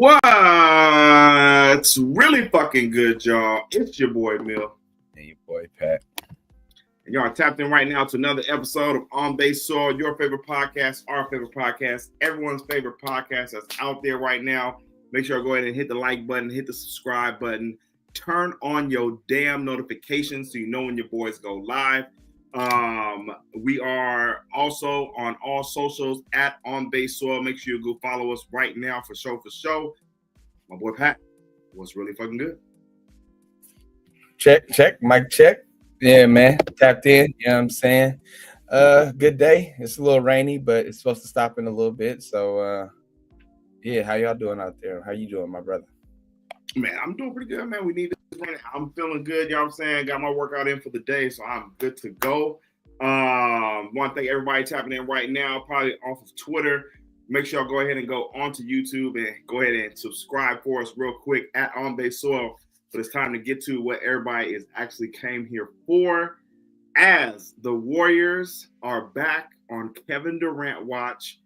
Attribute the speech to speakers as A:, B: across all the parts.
A: What's really fucking good, y'all? It's your boy Mill.
B: And your boy Pat.
A: And y'all are tapped in right now to another episode of On Base Soil, your favorite podcast, our favorite podcast, everyone's favorite podcast that's out there right now. Make sure to go ahead and hit the like button, hit the subscribe button, turn on your damn notifications so you know when your boys go live. We are also on all socials at On Base Soil. Make sure you go follow us right now for show. My boy Pat, what's really fucking good?
B: Check, mic check. Yeah, man. Tapped in, you know what I'm saying? Good day. It's a little rainy, but it's supposed to stop in a little bit. So yeah, how y'all doing out there? How you doing, my brother?
A: Man, I'm doing pretty good, man. We need this rain. I'm feeling good, you know what I'm saying? Got my workout in for the day, so I'm good to go. Want to thank everybody tapping in right now, probably off of Twitter. Make sure y'all go ahead and go onto YouTube and go ahead and subscribe for us real quick at On Base Soil. But it's time to get to what everybody is actually came here for. As the Warriors are back on Kevin Durant watch.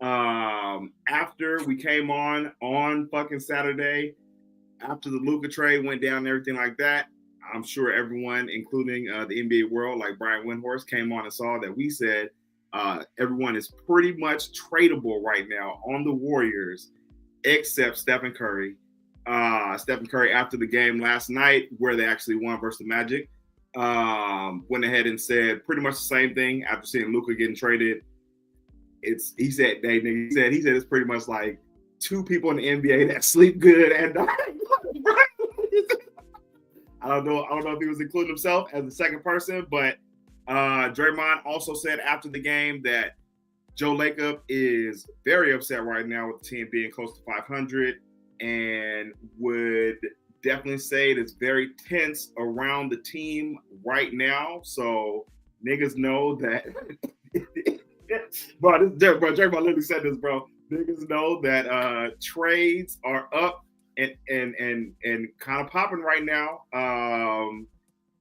A: After we came on fucking Saturday, after the Luka trade went down and everything like that, I'm sure everyone, including the NBA world, like Brian Windhorst, came on and saw that we said everyone is pretty much tradable right now on the Warriors, except Stephen Curry. Stephen Curry, after the game last night, where they actually won versus the Magic, went ahead and said pretty much the same thing after seeing Luka getting traded. He said it's pretty much like two people in the NBA that sleep good and I don't know if he was including himself as the second person, but Draymond also said after the game that Joe Lacob is very upset right now with the team being close to 500 and would definitely say it's very tense around the team right now. So niggas know that bro, Draymond literally said this, bro. Niggas know that trades are up and kind of popping right now.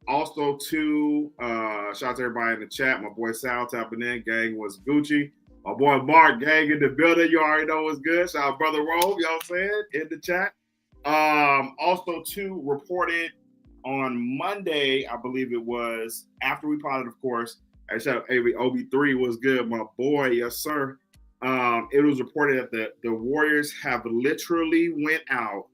A: Also, too, shout out to everybody in the chat. My boy Sal tapping in. Gang was Gucci. My boy Mark, gang in the building. You already know what's good. Shout out Brother Rove, you know what I'm saying, in the chat. Also, too, reported on Monday, I believe it was, after we potted, of course. I shout out OB3 was good, my boy. Yes, sir. It was reported that the Warriors have literally went out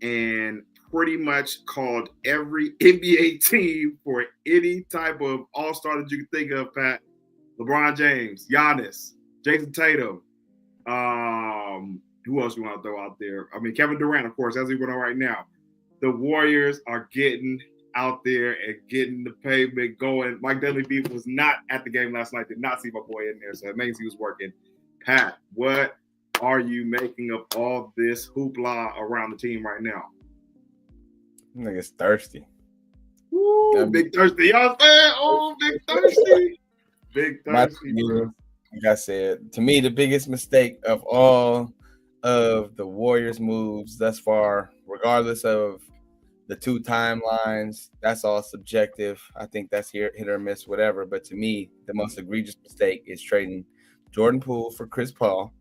A: and pretty much called every NBA team for any type of all-star that you can think of, Pat. LeBron James, Giannis, Jason Tatum. Who else you want to throw out there? I mean, Kevin Durant, of course, as we went on right now. The Warriors are getting out there and getting the pavement going. Mike Dudley Beef was not at the game last night. Did not see my boy in there, so it means he was working. Pat, what are you making of all this hoopla around the team right now?
B: Nigga's thirsty.
A: Woo, big thirsty. Y'all saying? Oh, big thirsty. Big thirsty, bro.
B: Like I said, to me, the biggest mistake of all of the Warriors' moves thus far, regardless of the two timelines, that's all subjective. I think that's hit or miss, whatever. But to me, the most egregious mistake is trading Jordan Poole for Chris Paul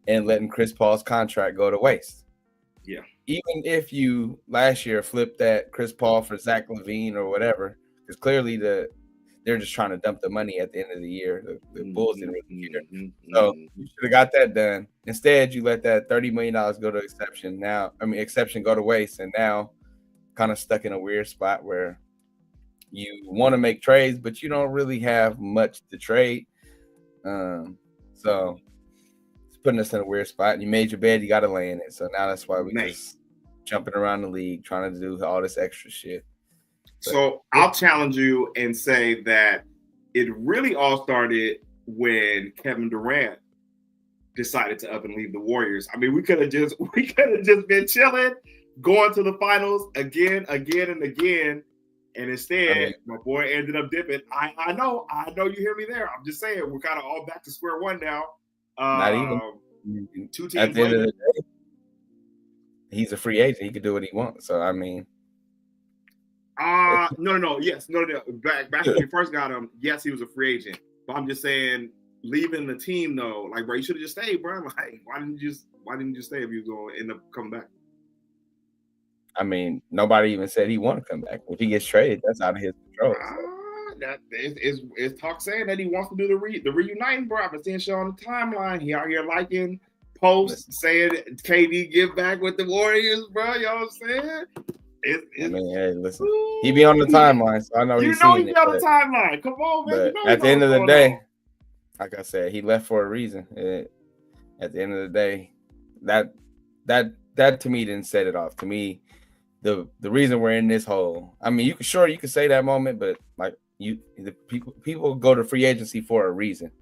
B: and letting Chris Paul's contract go to waste.
A: Yeah.
B: Even if you last year flipped that Chris Paul for Zach LaVine or whatever, because clearly they're just trying to dump the money at the end of the year. The Bulls didn't really care. So you should have got that done. Instead, you let that $30 million go to exception go to waste, and now kind of stuck in a weird spot where you want to make trades, but you don't really have much to trade. So it's putting us in a weird spot. And you made your bed, you got to lay in it. So now that's why we just jumping around the league, trying to do all this extra shit.
A: So I'll challenge you and say that it really all started when Kevin Durant decided to up and leave the Warriors. I mean, we could have just been chilling, going to the finals again and again. And instead, my boy ended up dipping. I know you hear me there. I'm just saying we're kind of all back to square one now.
B: Not even.
A: Two teams
B: at the end of the day, he's a free agent. He can do what he wants. So I mean,
A: no. Yes, no. Back when we first got him, yes, he was a free agent. But I'm just saying, leaving the team though. Like, bro, you should have just stayed, bro. Like, why didn't you just stay if you was going to end up coming back?
B: I mean, nobody even said he want to come back. If he gets traded, that's out of his control.
A: That is talk saying that he wants to do the reuniting, bro. I've been seeing shit on the timeline. He out here liking posts saying KD get back with the Warriors, bro. You know what I'm saying?
B: I mean, hey, listen, he be on the timeline, so I know he's seen it.
A: He be on the timeline. Come on, man.
B: But at the end of the day, like I said, he left for a reason. At the end of the day, that to me didn't set it off. To me, the reason we're in this hole. I mean, you could say that moment, but like the people go to free agency for a reason.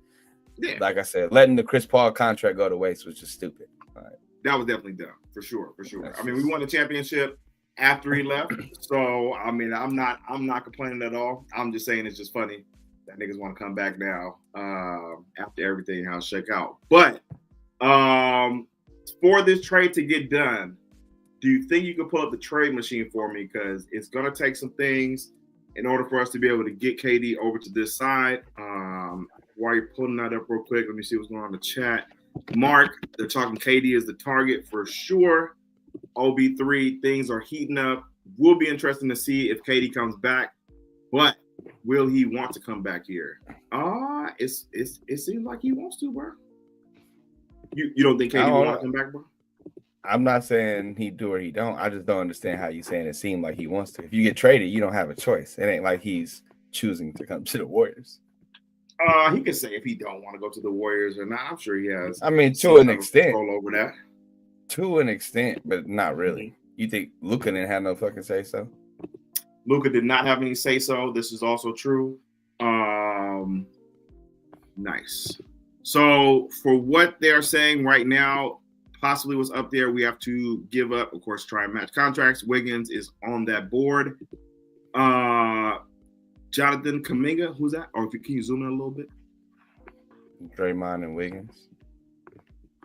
B: Yeah. Like I said, letting the Chris Paul contract go to waste was just stupid. Right.
A: That was definitely dumb, for sure. I mean, we won the championship after he left, so I mean, I'm not complaining at all. I'm just saying it's just funny that niggas want to come back now after everything how it shook out. But for this trade to get done, do you think you can pull up the trade machine for me? Because it's gonna take some things in order for us to be able to get KD over to this side. While you're pulling that up real quick, let me see what's going on in the chat. Mark, they're talking KD is the target for sure. OB3, things are heating up. Will be interesting to see if KD comes back, but will he want to come back here? It seems like he wants to, bro. You don't think KD will want to come back, bro?
B: I'm not saying he do or he don't. I just don't understand how you saying it seemed like he wants to. If you get traded, you don't have a choice. It ain't like he's choosing to come to the Warriors.
A: He can say if he don't want to go to the Warriors or not. I'm sure he has.
B: I mean, to an extent.
A: Control over that.
B: To an extent, but not really. You think Luka didn't have no fucking say so?
A: Luka did not have any say so. This is also true. Nice. So for what they're saying right now, possibly what's up there, we have to give up, of course, try and match contracts. Wiggins is on that board. Jonathan Kuminga, who's that? Or can you zoom in a little bit?
B: Draymond and Wiggins.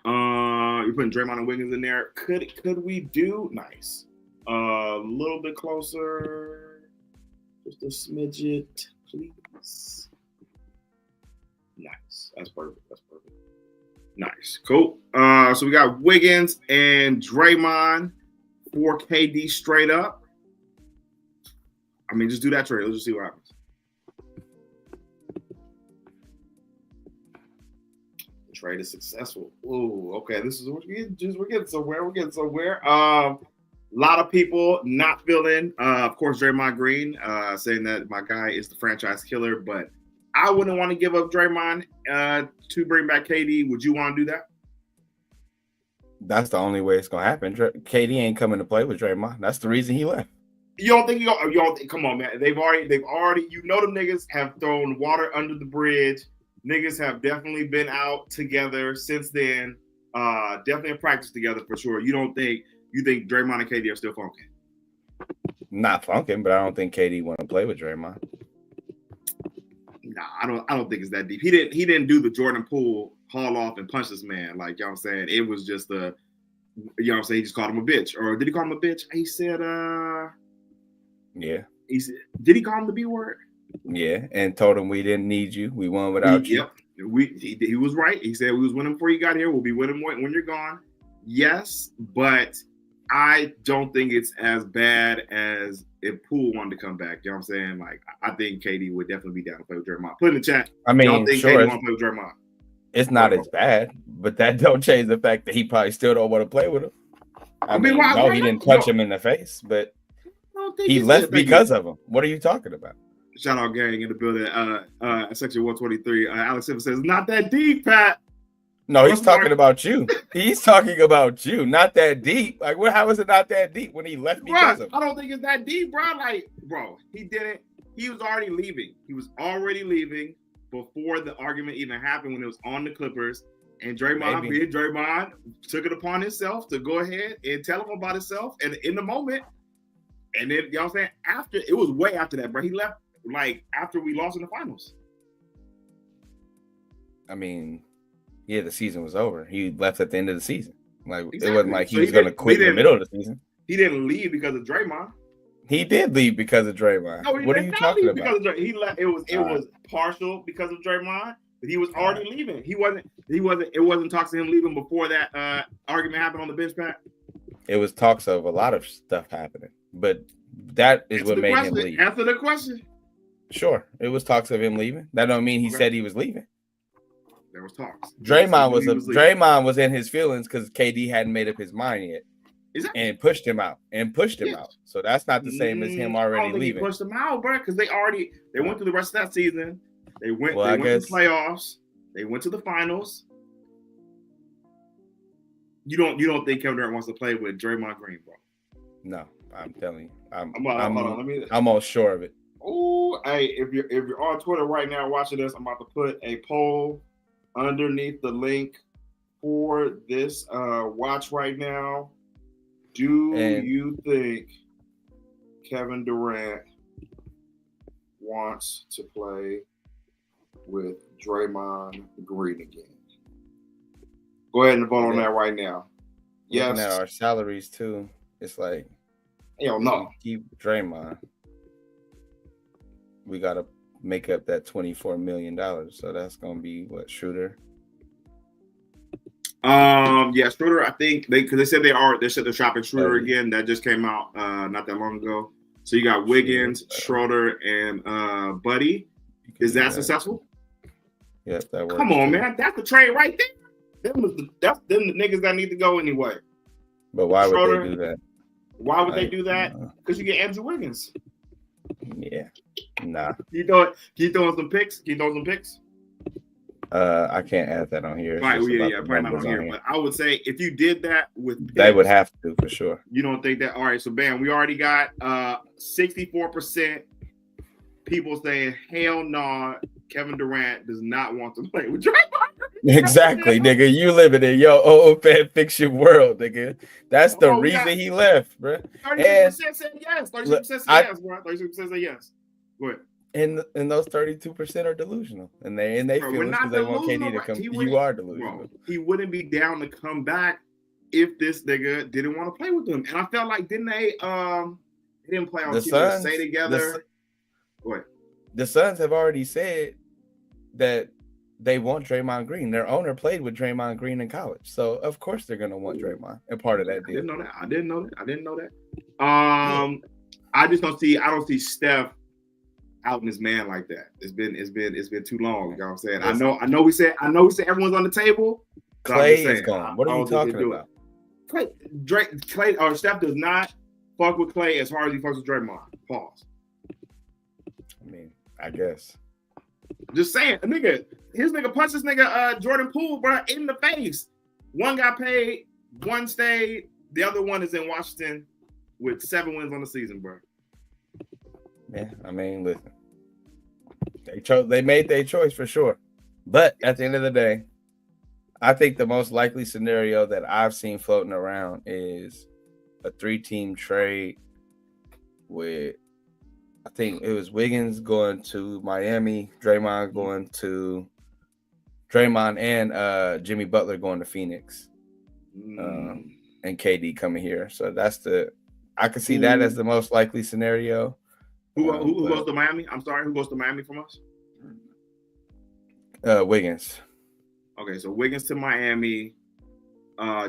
A: You're putting Draymond and Wiggins in there. Could we do nice? A little bit closer. Just a smidget, please. Nice. That's perfect. Nice. Cool. So we got Wiggins and Draymond for KD straight up. I mean, just do that trade. Let's just see what happens. The trade is successful. Ooh, okay. We're getting somewhere. A lot of people not feeling. Of course, Draymond Green saying that my guy is the franchise killer, but I wouldn't want to give up Draymond to bring back KD. Would you want to do that?
B: That's the only way it's gonna happen. KD ain't coming to play with Draymond. That's the reason he left.
A: You don't think come on, man. They've already, them niggas have thrown water under the bridge. Niggas have definitely been out together since then. Definitely in practice together for sure. You think Draymond and KD are still funking?
B: Not funking, but I don't think KD want to play with Draymond.
A: Nah, I don't think it's that deep. He didn't do the Jordan Poole haul off and punch this man. Like, you know what I'm saying? It was just you know what I'm saying? He just called him a bitch. Or did he call him a bitch? He said,
B: yeah.
A: Did he call him the B word?
B: Yeah, and told him we didn't need you. We won without you.
A: Yep. He was right. He said we was winning before you got here. We'll be winning when you're gone. Yes, but I don't think it's as bad as if Poole wanted to come back. You know what I'm saying? Like, I think KD would definitely be down to play with Draymond. Put in the chat.
B: I mean,
A: y'all think
B: sure,
A: KD want to play with Draymond?
B: It's not as bad, but that don't change the fact that he probably still don't want to play with him. I mean, why he didn't punch him in the face, but he left because of him. What are you talking about?
A: Shout out gang in the building. Section 123. Alex Simmons says, not that deep, Pat.
B: No, he's talking about you. He's talking about you. Not that deep. Like, how is it not that deep when he left because of him?
A: I don't think it's that deep, bro. Like, bro, he didn't. He was already leaving. He was already leaving before the argument even happened when it was on the Clippers. And Draymond, being Draymond, took it upon himself to go ahead and tell him about himself. And in the moment, and then, you know what I'm saying? It was way after that, bro. He left, like, after we lost in the finals.
B: I mean, yeah, the season was over. He left at the end of the season. Like,
A: exactly.
B: It wasn't like he was going to quit in the middle of the season.
A: He didn't leave because of Draymond.
B: He did leave because of Draymond.
A: No,
B: what are you talking about?
A: He left. It was partial because of Draymond, He was already leaving. He wasn't. It wasn't talks to him leaving before that argument happened on the bench, Pat.
B: It was talks of a lot of stuff happening, but that is what made him leave.
A: Answer the question.
B: Sure, it was talks of him leaving. That don't mean he said he was leaving.
A: There was talks.
B: Draymond was in his feelings because KD hadn't made up his mind yet,
A: exactly.
B: and pushed him out. So that's not the same as him already leaving.
A: He pushed him out, bro, because they went through the rest of that season. They went to the playoffs. They went to the finals. You don't think Kevin Durant wants to play with Draymond Green, bro?
B: No, I'm telling you, I'm
A: almost
B: sure of it.
A: Oh, hey, if you're on Twitter right now watching this, I'm about to put a poll underneath the link for this watch right now. Do you think Kevin Durant wants to play with Draymond Green again? Go ahead and vote on that right now. Yes.
B: Looking at our salaries too, it's like,
A: hell no.
B: Keep Draymond. We got to make up that $24 million. So that's going to be what, Schroeder?
A: Yeah, Schroeder. I think because they said they're shopping Schroeder again. That just came out not that long ago. So you got Wiggins, Schroeder, and Buddy. Is that successful?
B: Yes, that works.
A: Come on, man. That's the trade right there. That's them the niggas that need to go anyway.
B: But why would they do that?
A: Why would they do that? Because you get Andrew Wiggins.
B: Yeah. Nah.
A: Can you throw some picks?
B: I can't add that on here.
A: Right, probably not on here. But I would say if you did that with picks,
B: they would have to for sure.
A: You don't think that? All right, so bam, we already got 64% people saying hell no, Kevin Durant does not want to play with Draymond.
B: Exactly, nigga. You living in your old fan fiction world, nigga. That's the reason he left, bro.
A: 36% said yes. 36% said yes, bro. 36% said yes. Go ahead.
B: And those 32% are delusional, and they feel because they want KD to come. You are delusional.
A: Bro, he wouldn't be down to come back if this nigga didn't want to play with them. And I felt like didn't they didn't play on the Suns stay together. What?
B: The Suns have already said that they want Draymond Green. Their owner played with Draymond Green in college, so of course they're gonna want Draymond and part of that deal.
A: I didn't know that. I don't see Steph outing his man like that. It's been too long. You know what I'm saying? I know we said everyone's on the table.
B: Clay is gone. What are you talking about?
A: Clay or Steph does not fuck with Clay as hard as he fucks with Draymond. Pause.
B: I mean, I guess.
A: Just saying, his nigga punched this nigga Jordan Poole, bro, in the face. One got paid, one stayed. The other one is in Washington with 7 wins on the season, bro.
B: Yeah, I mean, listen, they made their choice for sure. But at the end of the day, I think the most likely scenario that I've seen floating around is a 3-team trade with, I think it was Wiggins going to Miami, Draymond and Jimmy Butler going to Phoenix, and KD coming here. So I can see that as the most likely scenario.
A: Who goes to Miami? I'm sorry, who goes to Miami from us?
B: Wiggins.
A: Okay, so Wiggins to Miami.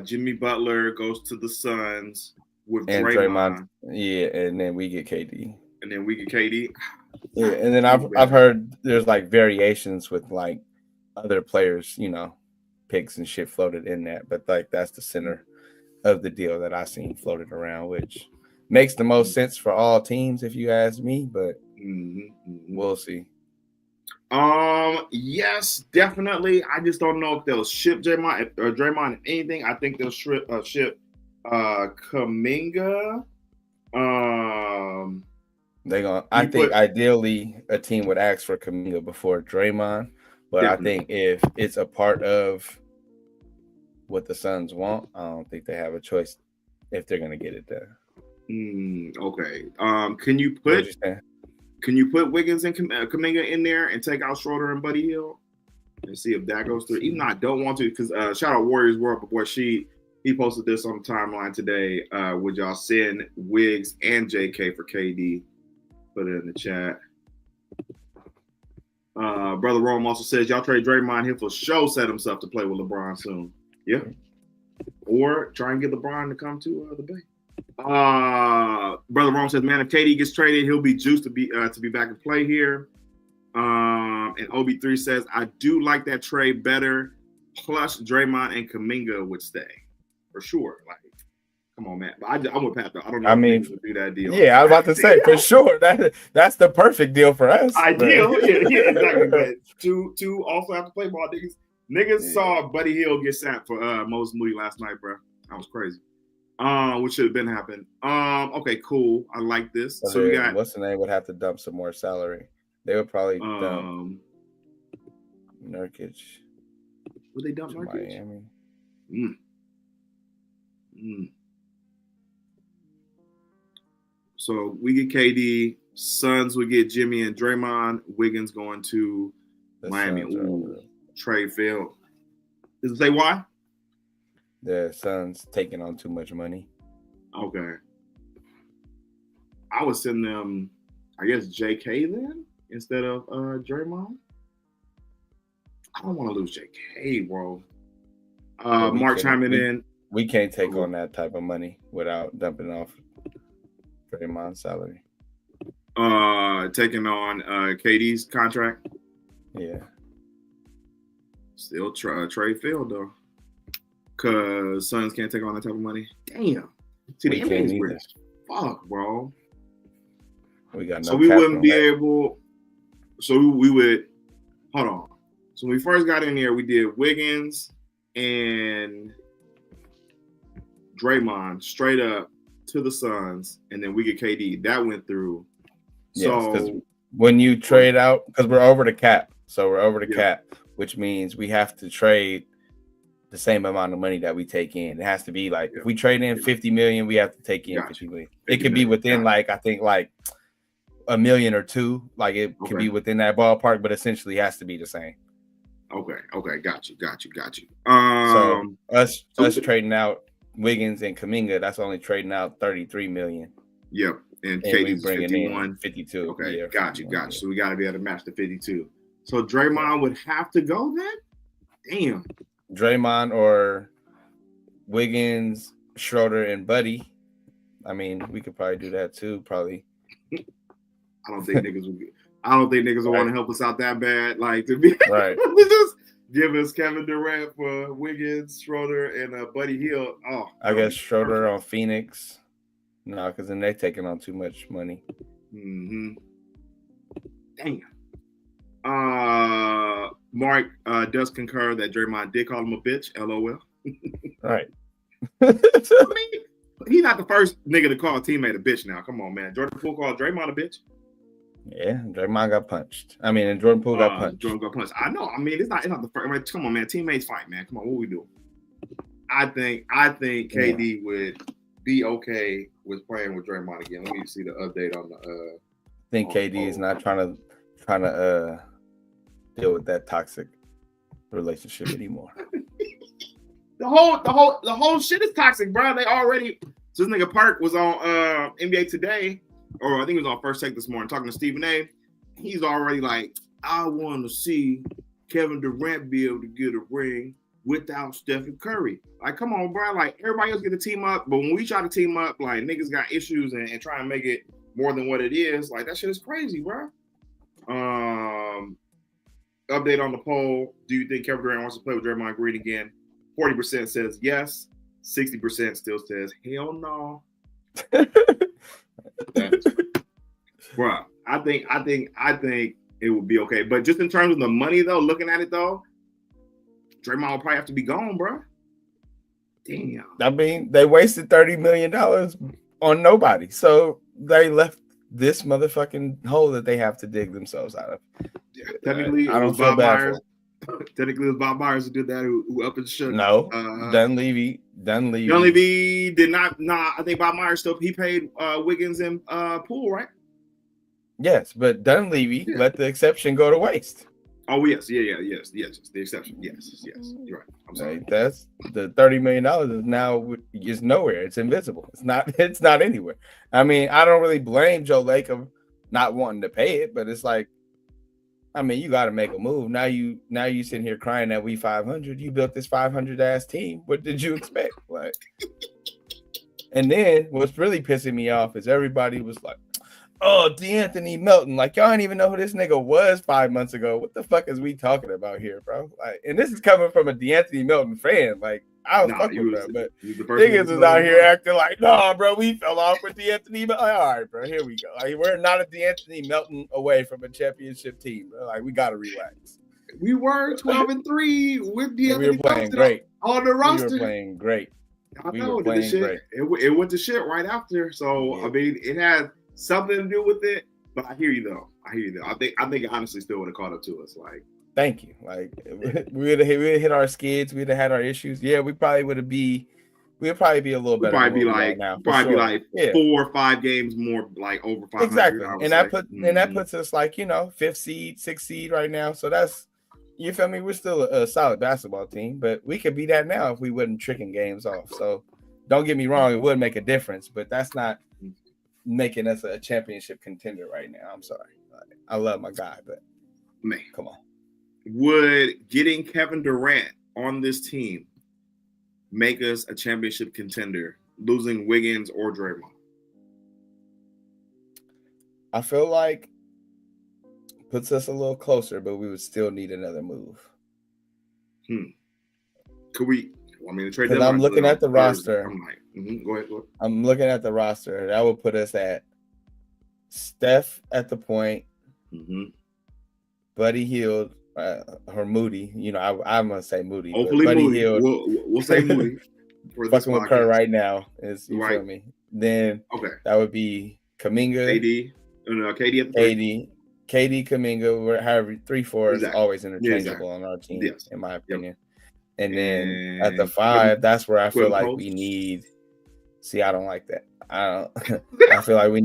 A: Jimmy Butler goes to the Suns with Draymond.
B: Yeah, and then we get KD.
A: Yeah,
B: and then I've heard there's like variations with like other players, picks and shit floated in that, but like that's the center of the deal that I seen floated around, which makes the most sense for all teams if you ask me, but we'll see.
A: Yes, definitely. I just don't know if they'll ship Draymond anything. I think they'll ship Kuminga.
B: I think ideally a team would ask for Kuminga before Draymond, but definitely. I think if it's a part of what the Suns want, I don't think they have a choice if they're gonna get it there.
A: Okay. Can you put Wiggins and Kuminga in there and take out Schroeder and Buddy Hield and see if that goes through? Even though I don't want to, because shout out Warriors World, boy, he posted this on the timeline today. Would y'all send Wiggs and JK for KD? Put it in the chat. Brother Rome also says y'all trade Draymond, he'll for sure set himself to play with LeBron soon. Yeah. Or try and get LeBron to come to the Bay. Brother Rome says, man, if KD gets traded, he'll be juiced to be back and play here. And OB3 says, I do like that trade better. Plus, Draymond and Kuminga would stay for sure. Like, come on, man. But I'm with Pat though. I don't know.
B: I mean,
A: if do that deal.
B: Yeah, I was about to say for sure that's the perfect deal for us.
A: Ideal, yeah, exactly. But two also have to play ball. Niggas saw Buddy Hield get sacked for Moses Moody last night, bro. That was crazy. Which should have been happening. Okay, cool. I like this. So we got
B: what's the name would have to dump some more salary. They would probably dump Nurkic.
A: Would they dump Nurkic? Miami. So we get KD. Suns would get Jimmy and Draymond. Wiggins going to Miami. Trade Field. Does it say why?
B: The Suns taking on too much money.
A: Okay. I would send them, I guess, JK then instead of Draymond. I don't want to lose JK, bro. Mark chiming in.
B: We can't take on that type of money without dumping off Draymond's salary.
A: Taking on KD's contract.
B: Yeah.
A: Still trade Field though, cause Suns can't take on that type of money. Damn. See, the NBA's rich. Fuck, bro.
B: We got no.
A: So we wouldn't be able. So we would. Hold on. So when we first got in here, we did Wiggins and Draymond straight up to the Suns, and then we get KD. That went through.
B: Yes, because when you trade out, because we're over the cap, cap, which means we have to trade the same amount of money that we take in. It has to be like if we trade in 50 million, we have to take in 50 million. It could be within like I think like $1 million or $2 million. Like it can be within that ballpark, but essentially has to be the same.
A: Okay, got you.
B: So us trading out Wiggins and Kuminga, that's only trading out 33 million.
A: Yep. And KD's
B: bringing
A: 51.
B: In 52.
A: Okay,
B: yeah,
A: got you. So we got to be able to match the 52. So Draymond would have to go then? Damn.
B: Draymond or Wiggins, Schroeder, and Buddy. I mean, we could probably do that too, probably.
A: I don't think niggas will want to help us out that bad. Like to be
B: right.
A: Just give us Kevin Durant for Wiggins, Schroeder, and Buddy Hield. Oh,
B: I guess Schroeder on Phoenix. No, because then they're taking on too much money.
A: Mm-hmm. Damn. Mark does concur that Draymond did call him a bitch. LOL.
B: Right.
A: I mean, he's not the first nigga to call a teammate a bitch now. Come on, man. Jordan Poole called Draymond a bitch.
B: Yeah, Draymond got punched. I mean, and Jordan Poole got punched.
A: Jordan got punched. I know. I mean, it's not the first. I mean, come on, man. Teammates fight, man. Come on, what we do? I think KD would be okay with playing with Draymond again. Let me see the update on the.
B: I think KD is not trying to deal with that toxic relationship anymore.
A: The whole shit is toxic, bro. They already. So this nigga Park was on NBA Today, or I think he was on First Take this morning talking to Stephen A. He's already like, I want to see Kevin Durant be able to get a ring without Stephen Curry. Like, come on, bro. Like, everybody else get to team up, but when we try to team up, like, niggas got issues and try and make it more than what it is. Like, that shit is crazy, bro. Update on the poll. Do you think Kevin Durant wants to play with Draymond Green again? 40% says yes. 60% still says hell no. Bro, I think it would be okay. But just in terms of the money, though, looking at it, though, Draymond will probably have to be gone, bro. Damn.
B: I mean, they wasted $30 million on nobody. So they left this motherfucking hole that they have to dig themselves out of.
A: Yeah, technically, I don't feel bad for it. Technically, it was Bob Myers who did that, who up and shook.
B: No, Dunleavy
A: did not. Nah, I think Bob Myers still he paid Wiggins and Poole, right?
B: Yes, but Dunleavy let the exception go to waste.
A: Oh yes, yes. The exception, yes. You're right. I'm sorry.
B: Right, that's the $30 million is now is nowhere. It's invisible. It's not anywhere. I mean, I don't really blame Joe Lacob not wanting to pay it, but it's like I mean, you got to make a move. Now you sitting here crying that we 500. You built this 500 ass team. What did you expect? Like, and then what's really pissing me off is everybody was like, "Oh, D'Anthony Melton, like y'all didn't even know who this nigga was 5 months ago. What the fuck is we talking about here, bro?" Like, and this is coming from a D'Anthony Melton fan. Like, I was fucking with bro, but niggas is out here acting like, "Nah, bro, we fell off with D'Anthony Melton." Like, all right, bro, here we go. Like, we're not a D'Anthony Melton away from a championship team, bro. Like, we gotta relax.
A: We were 12-3 with D'Anthony.
B: We were playing great
A: on the roster.
B: We were playing great.
A: I know the shit. It went to shit right after. So yeah. I mean, it had something to do with it. But I hear you though. I think it honestly still would have caught up to us. Like,
B: thank you. Like, we would have hit our skids. We'd have had our issues. Yeah, we probably would be. We'd probably be a little better.
A: Probably be like now, probably sure. Be like 4 or 5 games more, like over 500.
B: Exactly, and that puts us like 5th seed, 6th seed right now. So that's, you feel me? We're still a solid basketball team, but we could be that now if we wasn't tricking games off. So don't get me wrong, it would make a difference, but that's not making us a championship contender right now. I'm sorry. I love my guy, but
A: man,
B: come on.
A: Would getting Kevin Durant on this team make us a championship contender, losing Wiggins or Draymond?
B: I feel like puts us a little closer, but we would still need another move.
A: Could we? I mean, the trade.
B: Because I'm looking at the roster.
A: I'm like, go ahead.
B: I'm looking at the roster. That would put us at Steph at the point, Buddy Hield, or Moody. I'm gonna say Moody.
A: Hopefully,
B: Buddy
A: Moody.
B: Hield.
A: We'll say Moody.
B: Fucking with Kerr right now is
A: right.
B: Feel me? Then that would be Kuminga,
A: KD at the
B: KD, Kuminga, however 3-4 is always interchangeable on our team, in my opinion. And then at the 5, that's where I feel like we need. See, I don't like that. I feel like we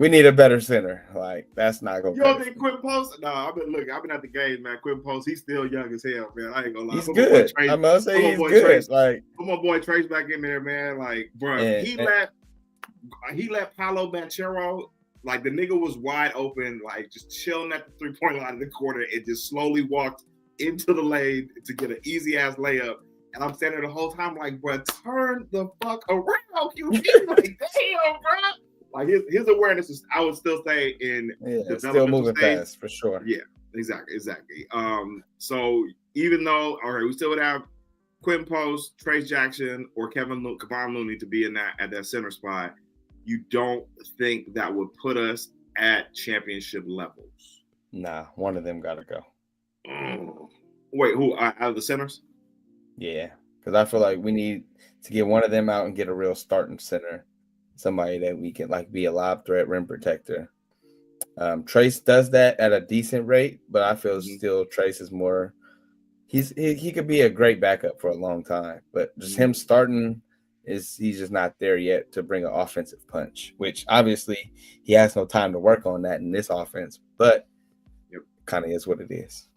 B: need a better center. Like, that's not gonna.
A: You don't think Quinn Post? No, I've been at the game, man. Quinn Post, he's still young as hell, man. I ain't gonna lie.
B: He's good. I'm gonna say he's good. Like,
A: put my boy Trace back in there, man. Like, bro, he let Paolo Banchero. Like, the nigga was wide open, like just chilling at the 3-point line in the corner, and just slowly walked into the lane to get an easy ass layup. And I'm standing there the whole time, like, bro, turn the fuck around, QB. Like, damn, bro. Like, his awareness is, I would still say, in the
B: still moving fast for sure.
A: Yeah, exactly. So even though, all right, we still would have Quinn Post, Trace Jackson, or Kevon Looney to be in at that center spot, you don't think that would put us at championship levels?
B: Nah, one of them got to go.
A: Wait, who out of the centers?
B: Yeah, because I feel like we need to get one of them out and get a real starting center, somebody that we can like be a lob threat, rim protector. Trace does that at a decent rate, but I feel still Trace is more. He could be a great backup for a long time, but just him starting he's just not there yet to bring an offensive punch. Which obviously he has no time to work on that in this offense, but kind of is what it is.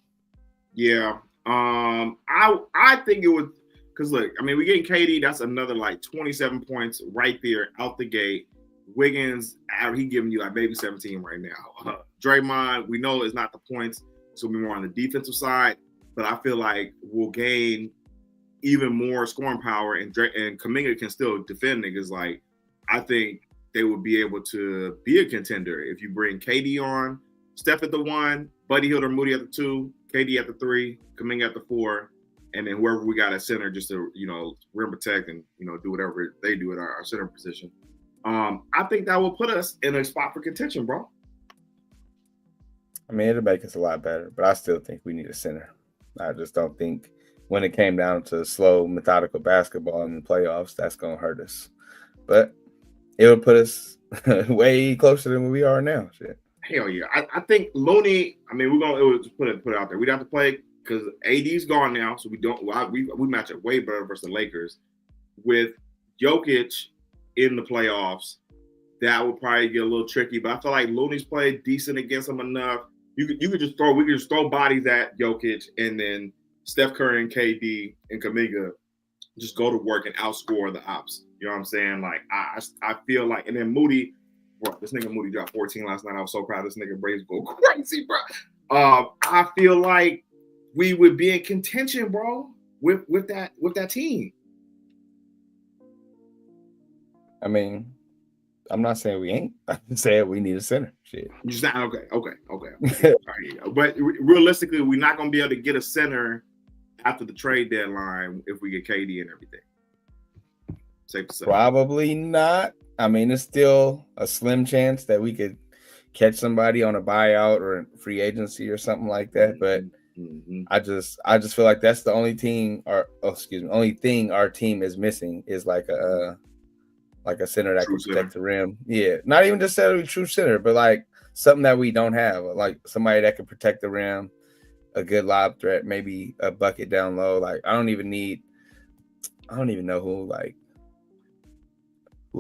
A: Yeah. I think it would, because look, I mean, we getting KD, that's another like 27 points right there out the gate. Wiggins, he giving you like maybe 17 right now. Draymond, we know it's not the points, so we'll be more on the defensive side, but I feel like we'll gain even more scoring power, and Kuminga can still defend niggas. Like, I think they would be able to be a contender if you bring KD on, Steph at the 1, Buddy Hield or Moody at the 2, KD at the 3, Kuminga at the 4, and then whoever we got at center just to, rim protect and, do whatever they do at our center position. I think that will put us in a spot for contention, bro.
B: I mean, it'll make us a lot better, but I still think we need a center. I just don't think when it came down to slow, methodical basketball in the playoffs, that's going to hurt us. But it'll put us way closer than we are now. Shit.
A: Hell yeah. I think Looney, I mean, we're going to put it out there. We'd have to play because AD's gone now, so we match it way better versus the Lakers. With Jokic in the playoffs, that would probably get a little tricky. But I feel like Looney's played we could just throw bodies at Jokic, and then Steph Curry and KD and Kuminga just go to work and outscore the ops. You know what I'm saying? Like, I feel like, and then Moody, bro, this nigga Moody dropped 14 last night. I was so proud of this nigga. Braves go crazy, bro. I feel like we would be in contention, bro, with that team.
B: I mean, I'm not saying we ain't. I'm saying we need a center. Shit.
A: Just not okay. Right. But realistically, we're not gonna be able to get a center after the trade deadline if we get KD and everything. Safe to say.
B: Probably not. I mean, it's still a slim chance that we could catch somebody on a buyout or a free agency or something like that. But I just feel like that's the only thing our team is missing is like a center that can protect the rim. Yeah, not even just a true center, but like something that we don't have, like somebody that can protect the rim, a good lob threat, maybe a bucket down low. Like I don't even know who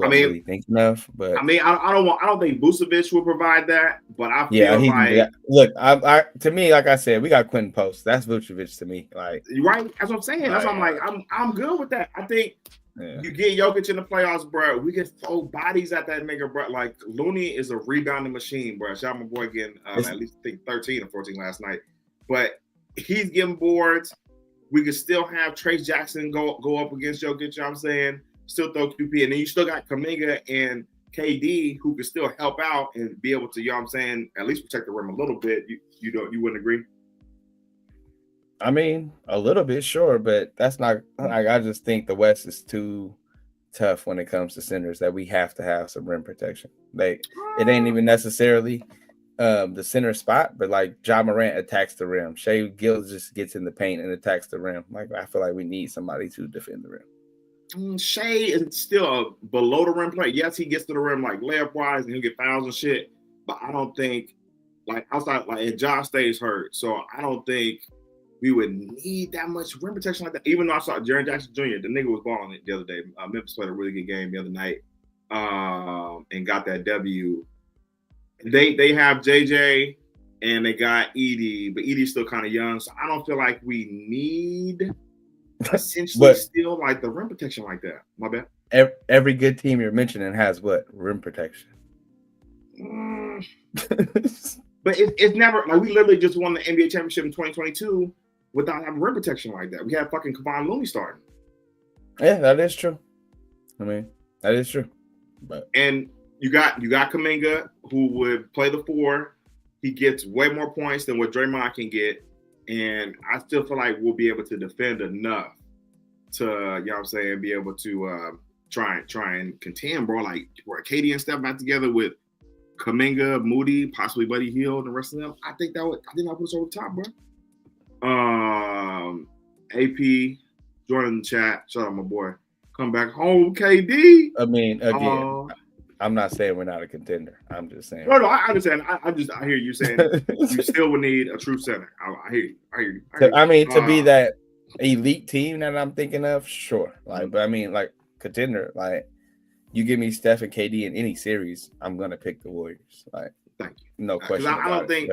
B: I'm really thinking of, but
A: I mean, I don't think Vucevic will provide that, but I feel like
B: look, to me, like I said, we got Quentin Post. That's Vucevic to me. Like
A: right, that's what I'm saying. That's what I'm like. I'm good with that. I think you get Jokic in the playoffs, bro. We can throw bodies at that nigga, bro. Like Looney is a rebounding machine, bro. Shout out my boy getting at least I think 13 or 14 last night, but he's getting boards. We could still have Trace Jackson go up against Jokic. You know what I'm saying? Still throw QP, and then you still got Kuminga and KD who can still help out and be able to, you know what I'm saying, at least protect the rim a little bit. You wouldn't agree?
B: I mean, a little bit, sure, but that's not like I just think the West is too tough when it comes to centers that we have to have some rim protection. It ain't even necessarily the center spot, but like Ja Morant attacks the rim. Shai Gilgeous just gets in the paint and attacks the rim. Like I feel like we need somebody to defend the rim.
A: Shai is still a below the rim player. Yes, he gets to the rim like layup wise and he'll get fouls and shit. But I don't think like outside and Josh stays hurt. So I don't think we would need that much rim protection like that. Even though I saw Jaren Jackson Jr., the nigga was balling it the other day. Memphis played a really good game the other night and got that W. They have JJ and they got Edie, but Edie's still kind of young. So I don't feel like we need essentially still like the rim protection like that. My bad.
B: Every good team you're mentioning has what? Rim protection.
A: But it's never like we literally just won the NBA championship in 2022 without having rim protection like that. We had fucking Kevon Looney starting.
B: Yeah, that is true. I mean, that is true.
A: And you got Kuminga who would play the 4. He gets way more points than what Draymond can get. And I still feel like we'll be able to defend enough to, you know what I'm saying, be able to try and contend, bro. Like, where KD and Steph back together with Kuminga, Moody, possibly Buddy Hield, and the rest of them. I think that put us over the top, bro. AP, joining the chat. Shout out my boy. Come back home, KD.
B: I mean, again, I'm not saying we're not a contender. I'm just saying.
A: No, I understand. I hear you saying you still would need a true center. I hear you.
B: I mean, to be that elite team that I'm thinking of, sure. Like, but I mean, like contender, like you give me Steph and KD in any series, I'm gonna pick the Warriors. Like,
A: thank you.
B: No question.
A: I don't think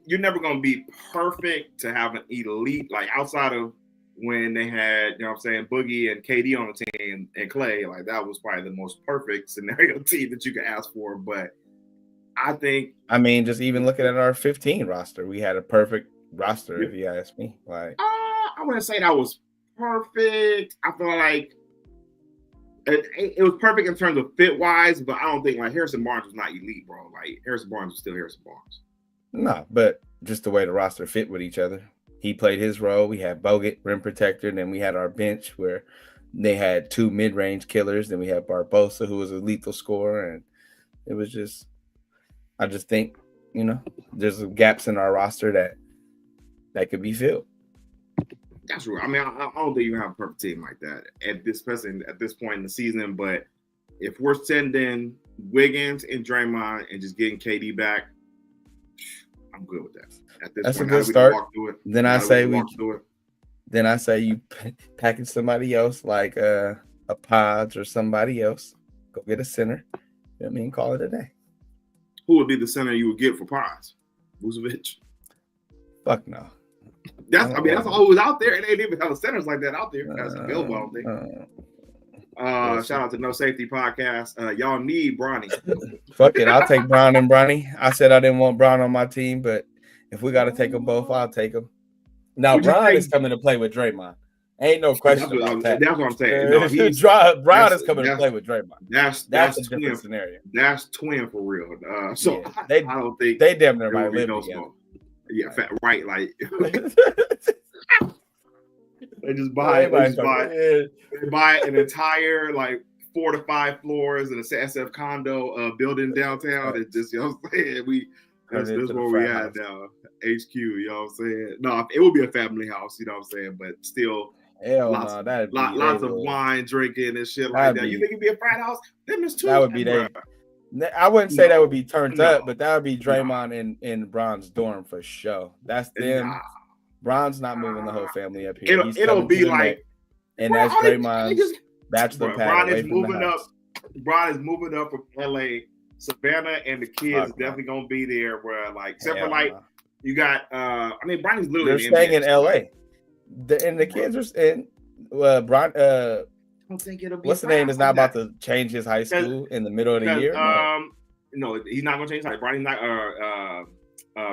A: you're never gonna be perfect to have an elite, like outside of when they had, you know what I'm saying, Boogie and KD on the team and Clay. Like that was probably the most perfect scenario team that you could ask for. But I mean,
B: just even looking at our 15 roster, we had a perfect roster, if you ask me. Like,
A: I wouldn't say that was perfect. I feel like it was perfect in terms of fit wise, but I don't think like Harrison Barnes was not elite, bro. Like Harrison Barnes was still Harrison Barnes.
B: No, but just the way the roster fit with each other. He played his role. We had Bogut, rim protector, and then we had our bench where they had 2 mid-range killers. Then we had Barbosa, who was a lethal scorer, and it was just. I just think, you know, there's gaps in our roster that could be filled.
A: That's right. I mean, I don't think you have a perfect team like that at this point in the season. But if we're sending Wiggins and Draymond and just getting KD back, I'm good with that. At this
B: That's
A: point,
B: a good start. Then I say you package somebody else like a Pods or somebody else. Go get a center. You know what I mean? Call it a day.
A: Who would be the center you would get for Pods? Vucevic?
B: Fuck no.
A: That's all who's out there. It ain't even have centers like that out there. That's available, I don't think. Shout out to No Safety Podcast. Y'all need Bronny.
B: Fuck it. I'll take Brown and Bronny. I said I didn't want Brown on my team, but If we got to take them both, I'll take them. Now, Bron is coming to play with Draymond. Ain't no question about that.
A: That's what I'm saying. No,
B: Bron is coming to play with Draymond.
A: That's
B: a different scenario.
A: That's twin for real. So yeah, I don't think
B: they damn near might live together.
A: Yeah, right. Like they just buy an entire like 4 to 5 floors in a SF condo building downtown. It's just, you know what I'm saying? That's where we at now. HQ, you know what I'm saying? No, it would be a family house, you know what I'm saying? But still, lots of wine drinking and shit like that. You think it'd be a frat house? Them is too.
B: That would be I wouldn't say that would be turned up, but that would be Draymond in Bron's dorm for sure. That's them. Bron's not moving the whole family up here.
A: It'll be like,
B: and that's Draymond's bachelor pad away from the house.
A: Bron is moving up from LA. Savannah and the kids definitely gonna be there, bro. Like, except for like, you got. Bronny's literally.
B: They're staying in LA. And the kids are in. Bron. I don't think it'll be. What's the name? Is not about to change his high school in the middle of the year.
A: No, he's not gonna change his high. Bronny's not.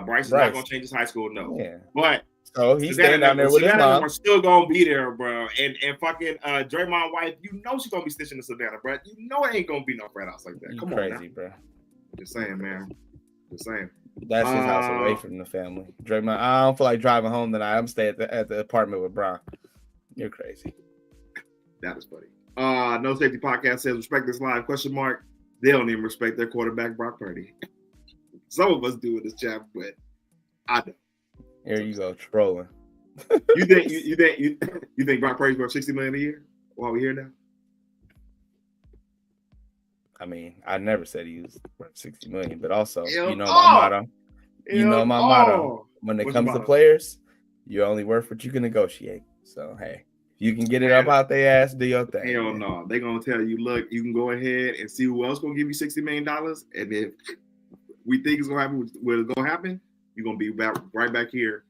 A: Bryce is not gonna change his high school. No. Yeah. But.
B: So he's staying down there with his mom.
A: Are still gonna be there, bro. And fucking Draymond's wife, you know she's gonna be stitching to Savannah, bro. You know it ain't gonna be no frat house like that. Come on, crazy, bro. Just saying, man. Just saying.
B: That's his house away from the family. Draymond, I don't feel like driving home tonight. I'm staying at the apartment with Bron. You're crazy.
A: That is funny. No Safety Podcast says respect this line ? They don't even respect their quarterback Brock Purdy. Some of us do in this chat, but I don't.
B: Here you go, trolling.
A: You think Brock Purdy's worth $60 million a year while we're here now?
B: I mean, I never said he was worth $60 million, but also, my motto. You know my motto. When it comes to players, you're only worth what you can negotiate. So hey, you can get it up out their ass, do your thing.
A: Hell no. They're gonna tell you, look, you can go ahead and see who else gonna give you $60 million. And if we think it's gonna happen, what's gonna happen, you're gonna be right back here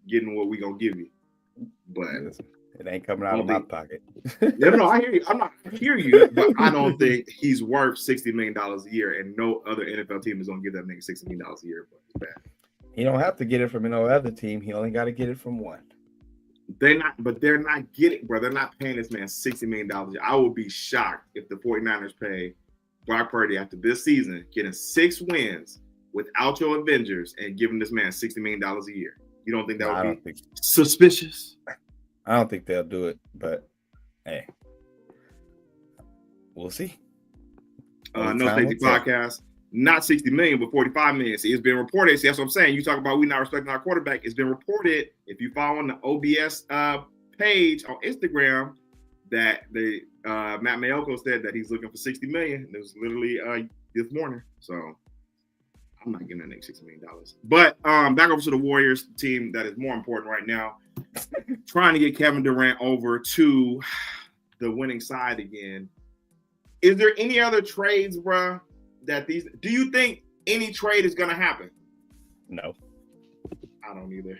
A: getting what we gonna give you. But
B: it ain't coming out of my pocket.
A: No, I hear you. I hear you, but I don't think he's worth $60 million a year, and no other NFL team is gonna give that nigga $60 million a year. But
B: he don't have to get it from no other team. He only got to get it from one.
A: They're not getting, bro. They're not paying this man $60 million a year. I would be shocked if the 49ers pay Brock Purdy after this season, getting 6 wins without your Avengers, and giving this man $60 million a year. You don't think that would be suspicious?
B: I don't think they'll do it, but hey, we'll see.
A: No Safety Podcast, not $60 million, but $45 million. See, it's been reported. See, that's what I'm saying. You talk about we not respecting our quarterback. It's been reported, if you follow on the OBS page on Instagram, that Matt Mayoko said that he's looking for $60 million. It was literally this morning. So I'm not getting that next $60 million. But back over to the Warriors team that is more important right now. Trying to get Kevin Durant over to the winning side again. Is there any other trades, bro, do you think any trade is going to happen?
B: No.
A: I don't either.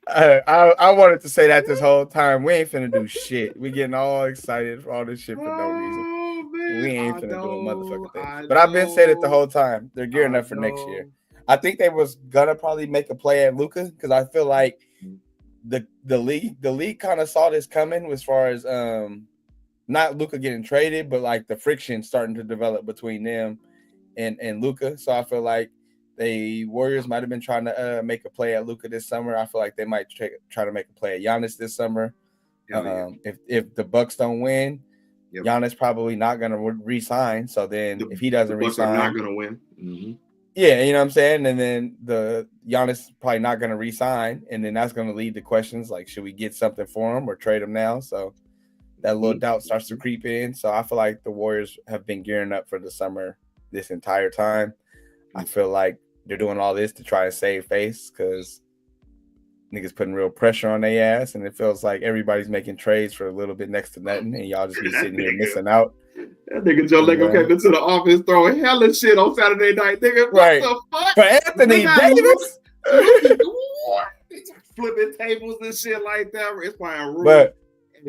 B: I wanted to say that this whole time. We ain't finna do shit. We getting all excited for all this shit for no reason. Man, we ain't finna do a motherfucking thing. But I've been saying it the whole time. They're gearing up for next year. I think they was gonna probably make a play at Luka because I feel like the league kind of saw this coming as far as not Luka getting traded, but like the friction starting to develop between them and Luka. So I feel like the Warriors might have been trying to make a play at Luka this summer. I feel like they might try to make a play at Giannis this summer. If the Bucks don't win, Giannis probably not gonna re-sign. So then if he doesn't re-sign,
A: not gonna win. Mm-hmm.
B: Yeah, you know what I'm saying? And then the Giannis probably not going to re-sign, and then that's going to lead to questions like, should we get something for him or trade him now? So that little doubt starts to creep in. So I feel like the Warriors have been gearing up for the summer this entire time. I feel like they're doing all this to try and save face because niggas putting real pressure on their ass, and it feels like everybody's making trades for a little bit next to nothing, and y'all just be sitting here missing out.
A: That nigga Joe Lego came into the office throwing hella shit on Saturday night. Nigga, what the fuck?
B: For Anthony Davis?
A: Flipping tables and shit like that. It's by a rule.
B: But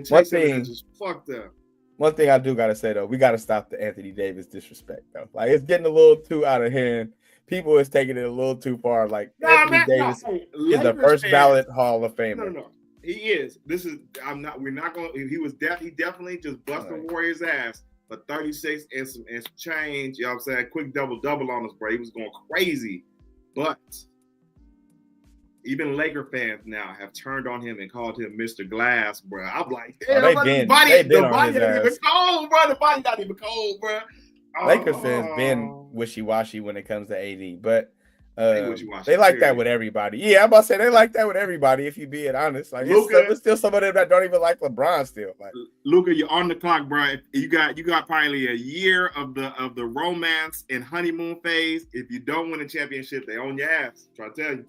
A: one thing just fucked up.
B: One thing I do got to say, though, we got to stop the Anthony Davis disrespect, though. Like, it's getting a little too out of hand. people is taking it a little too far. Like
A: No,
B: Anthony
A: man,
B: Davis
A: no. Hey,
B: is the
A: Lakers
B: first
A: fans,
B: ballot Hall of Famer.
A: No. He is. This is. I'm not. We're not going. He definitely just busted
B: Right.
A: Warriors' ass for 36 and some change. You know what I'm saying? Quick double on us, bro. He was going crazy, but even Laker fans now have turned on him and called him Mr. Glass, bro. I'm like, damn,
B: they
A: the
B: been
A: body
B: on
A: ain't
B: his
A: even
B: ass.
A: cold, bro. The body not even cold, bro.
B: Lakers fans been wishy-washy when it comes to AD, but they like that with everybody. Yeah, I'm about to say they like that with everybody. If you being honest, like it's still some of them that don't even like LeBron. Still, like
A: Luka, you're on the clock, bro. You got probably a year of the romance and honeymoon phase. If you don't win a championship, they own your ass. Try to tell you.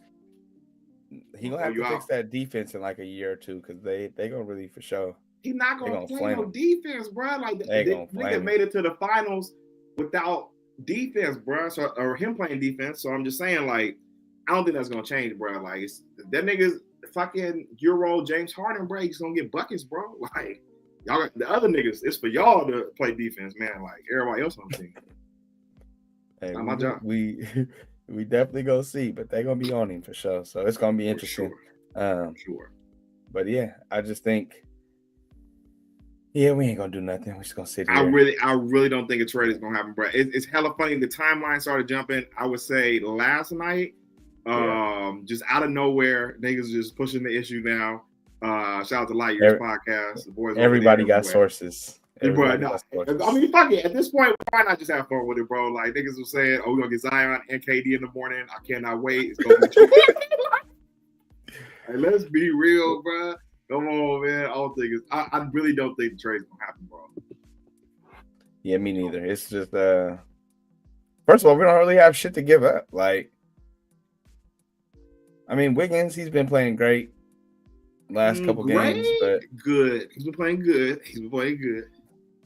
B: He gonna have to fix that defense in like a year or two because they gonna really for sure.
A: He's not gonna play no defense, bro. Like they nigga made it to the finals without defense, bro. So or him playing defense. So I'm just saying, like, I don't think that's gonna change, bro. Like that nigga's fucking Euro James Harden, bro. He's gonna get buckets, bro. Like y'all got the other niggas. It's for y'all to play defense, man. Like everybody else on the team.
B: Hey, not my job. We definitely gonna see, but they're gonna be on him for sure. So it's gonna be interesting.
A: Sure.
B: But yeah, I just think, yeah, we ain't gonna do nothing. We're just gonna sit here.
A: I really don't think a trade is gonna happen, bro. It's hella funny. The timeline started jumping. I would say last night, just out of nowhere, niggas just pushing the issue now. Shout out to Light Years Podcast. The boys.
B: Everybody got sources.
A: I mean, fuck it. At this point, why not just have fun with it, bro? Like niggas were saying, "Oh, we're gonna get Zion and KD in the morning." I cannot wait. It's gonna be. Hey, let's be real, bro. Come on, man. I really don't think the trade's gonna happen, bro.
B: Yeah, me neither. It's just first of all, we don't really have shit to give up. Like, I mean, Wiggins, he's been playing great last couple games, but
A: good. He's been playing good.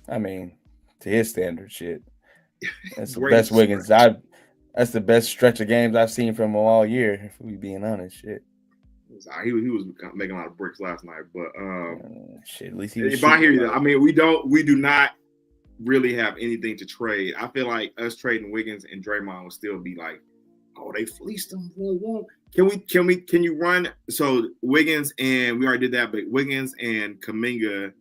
B: I mean, to his standard, shit. That's the best Wiggins. That's the best stretch of games I've seen from him all year. If we being honest, shit.
A: He was making a lot of bricks last night, but
B: shit. At least he was.
A: If I hear you, I mean, we do not really have anything to trade. I feel like us trading Wiggins and Draymond would still be like, oh, they fleeced him. Can you run? So Wiggins and we already did that, but Wiggins and Kuminga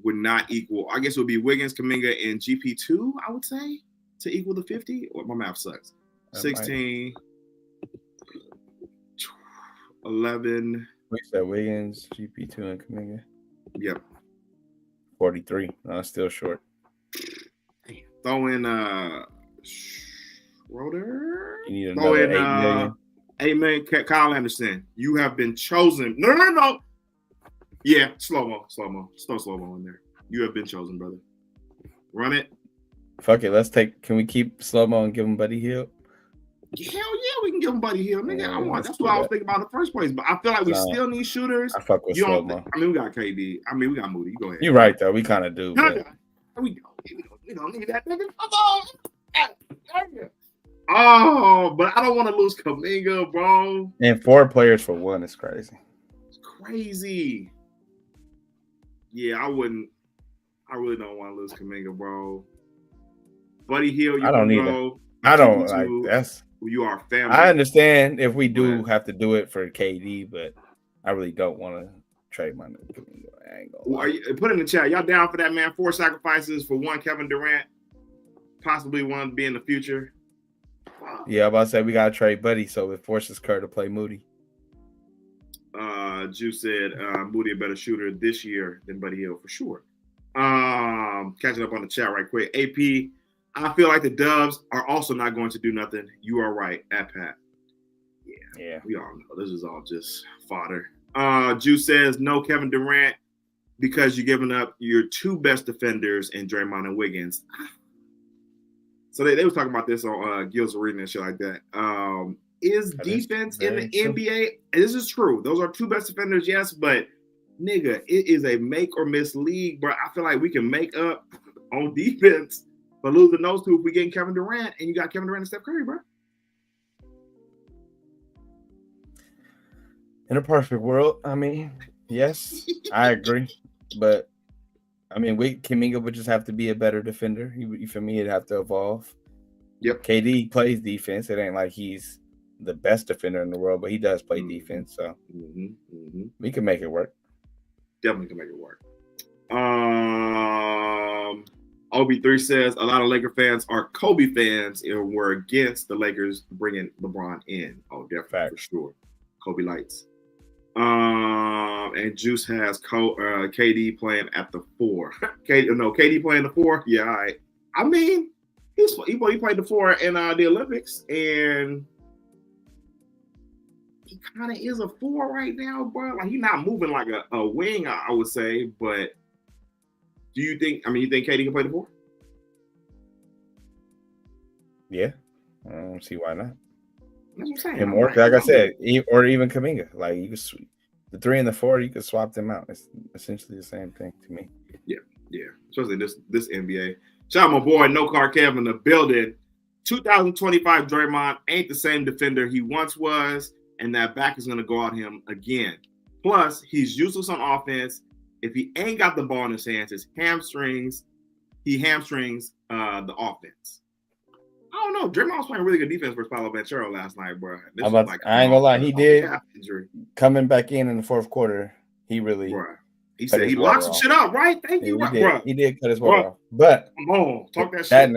A: would not equal. I guess it would be Wiggins, Kuminga, and GP2. I would say to equal the 50. Or my math sucks. 16. 11.
B: We said Wiggins, GP2, and Kuminga.
A: Yep.
B: 43. No, still short.
A: Throw in Schroeder.
B: You need another 8 million.
A: 8 million. Kyle Anderson. You have been chosen. No. Yeah, slow-mo. Slow-mo in there. You have been chosen, brother. Run it.
B: Fuck it. Can we keep slow-mo and give him Buddy Hield?
A: Hell yeah, we can give him Buddy Hield, nigga. That's what I was thinking about in the first place. But I feel like we still need shooters.
B: I fuck with slow-mo.
A: I mean, we got KD. I mean, we got Moody. You go ahead.
B: You're right, though. We kind of do.
A: No. We don't need that nigga. Oh, but I don't want to lose Kuminga, bro.
B: And 4 players for 1 is crazy.
A: It's crazy. Yeah, I wouldn't. I really don't want to lose Kuminga, bro. Buddy Hield,
B: I don't either. I don't like that's.
A: You are family.
B: I understand if we do have to do it for KD, but I really don't want to trade my
A: angle. Put in the chat. Y'all down for that, man? 4 sacrifices for 1 Kevin Durant, possibly 1 be in the future. Wow.
B: Yeah, I'm about to say we gotta trade Buddy, so it forces Kerr to play Moody.
A: Juice said Moody a better shooter this year than Buddy Hield for sure. Catching up on the chat right quick. AP, I feel like the Dubs are also not going to do nothing. You are right, at Pat. Yeah. We all know this is all just fodder. Juice says no Kevin Durant because you're giving up your 2 best defenders in Draymond and Wiggins. So they was talking about this on Gil's Arena and shit like that. Is defense in the NBA? This is true. Those are 2 best defenders, yes, but nigga, it is a make or miss league, bro. I feel like we can make up on defense for losing those 2 if we get Kevin Durant and you got Kevin Durant and Steph Curry, bro.
B: In a perfect world, I mean, yes, I agree. But I mean, Kuminga would just have to be a better defender. For me, it'd have to evolve.
A: Yep.
B: KD plays defense. It ain't like he's the best defender in the world, but he does play defense. So we can make it work.
A: Definitely can make it work. OB3 says a lot of Laker fans are Kobe fans and were against the Lakers bringing LeBron in. Oh, definitely for sure. Kobe lights. And Juice has KD playing at the 4. KD playing the 4. Yeah, all right. I mean, he played the 4 in the Olympics, and he kind of is a 4 right now, bro. Like, he's not moving like a wing, I would say. But do you think? I mean, you think KD can play the 4?
B: Yeah, I don't see why not.
A: That's what I'm saying.
B: And more, like I said, or even Kuminga. Like, you could the 3 and the 4, you could swap them out. It's essentially the same thing to me.
A: Yeah. Especially this NBA. Shout out my boy No Car Kevin in the building. 2025 Draymond ain't the same defender he once was, and that back is gonna go out him again. Plus, he's useless on offense. If he ain't got the ball in his hands, he hamstrings the offense. I don't know. Draymond was playing really good defense versus Paolo Banchero last night, bro.
B: I ain't gonna lie. He did. Coming back in the fourth quarter, he really.
A: Bro. He said he locked some shit up, right? Thank you, bro.
B: He did cut his water off. But
A: come on, talk that shit.
B: That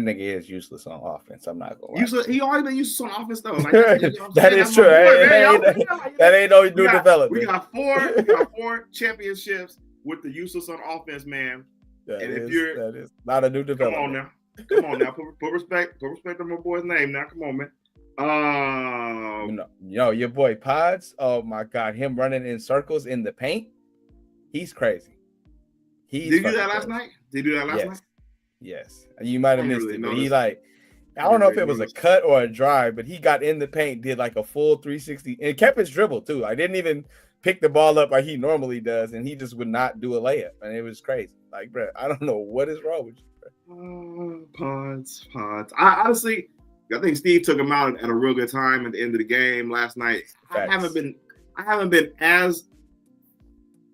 B: nigga is useless on offense. I'm not gonna lie.
A: He already been useless on offense though. Like,
B: that is true. That ain't no new development.
A: We got four championships with the useless on offense, man.
B: That is not a new development.
A: Come on now. Put respect on my boy's name now. Come on, man.
B: Your boy Pods. Oh my God, him running in circles in the paint. He's crazy.
A: Did he do that last night?
B: Yes. You might have missed it, but he I don't know if it was a cut or a drive, but he got in the paint, did like a full 360, and kept his dribble too. I didn't even pick the ball up like he normally does, and he just would not do a layup, and it was crazy. Like, bro, I don't know what is wrong with you, bro.
A: Pods. I honestly, I think Steve took him out at a real good time at the end of the game last night. Facts. I haven't been as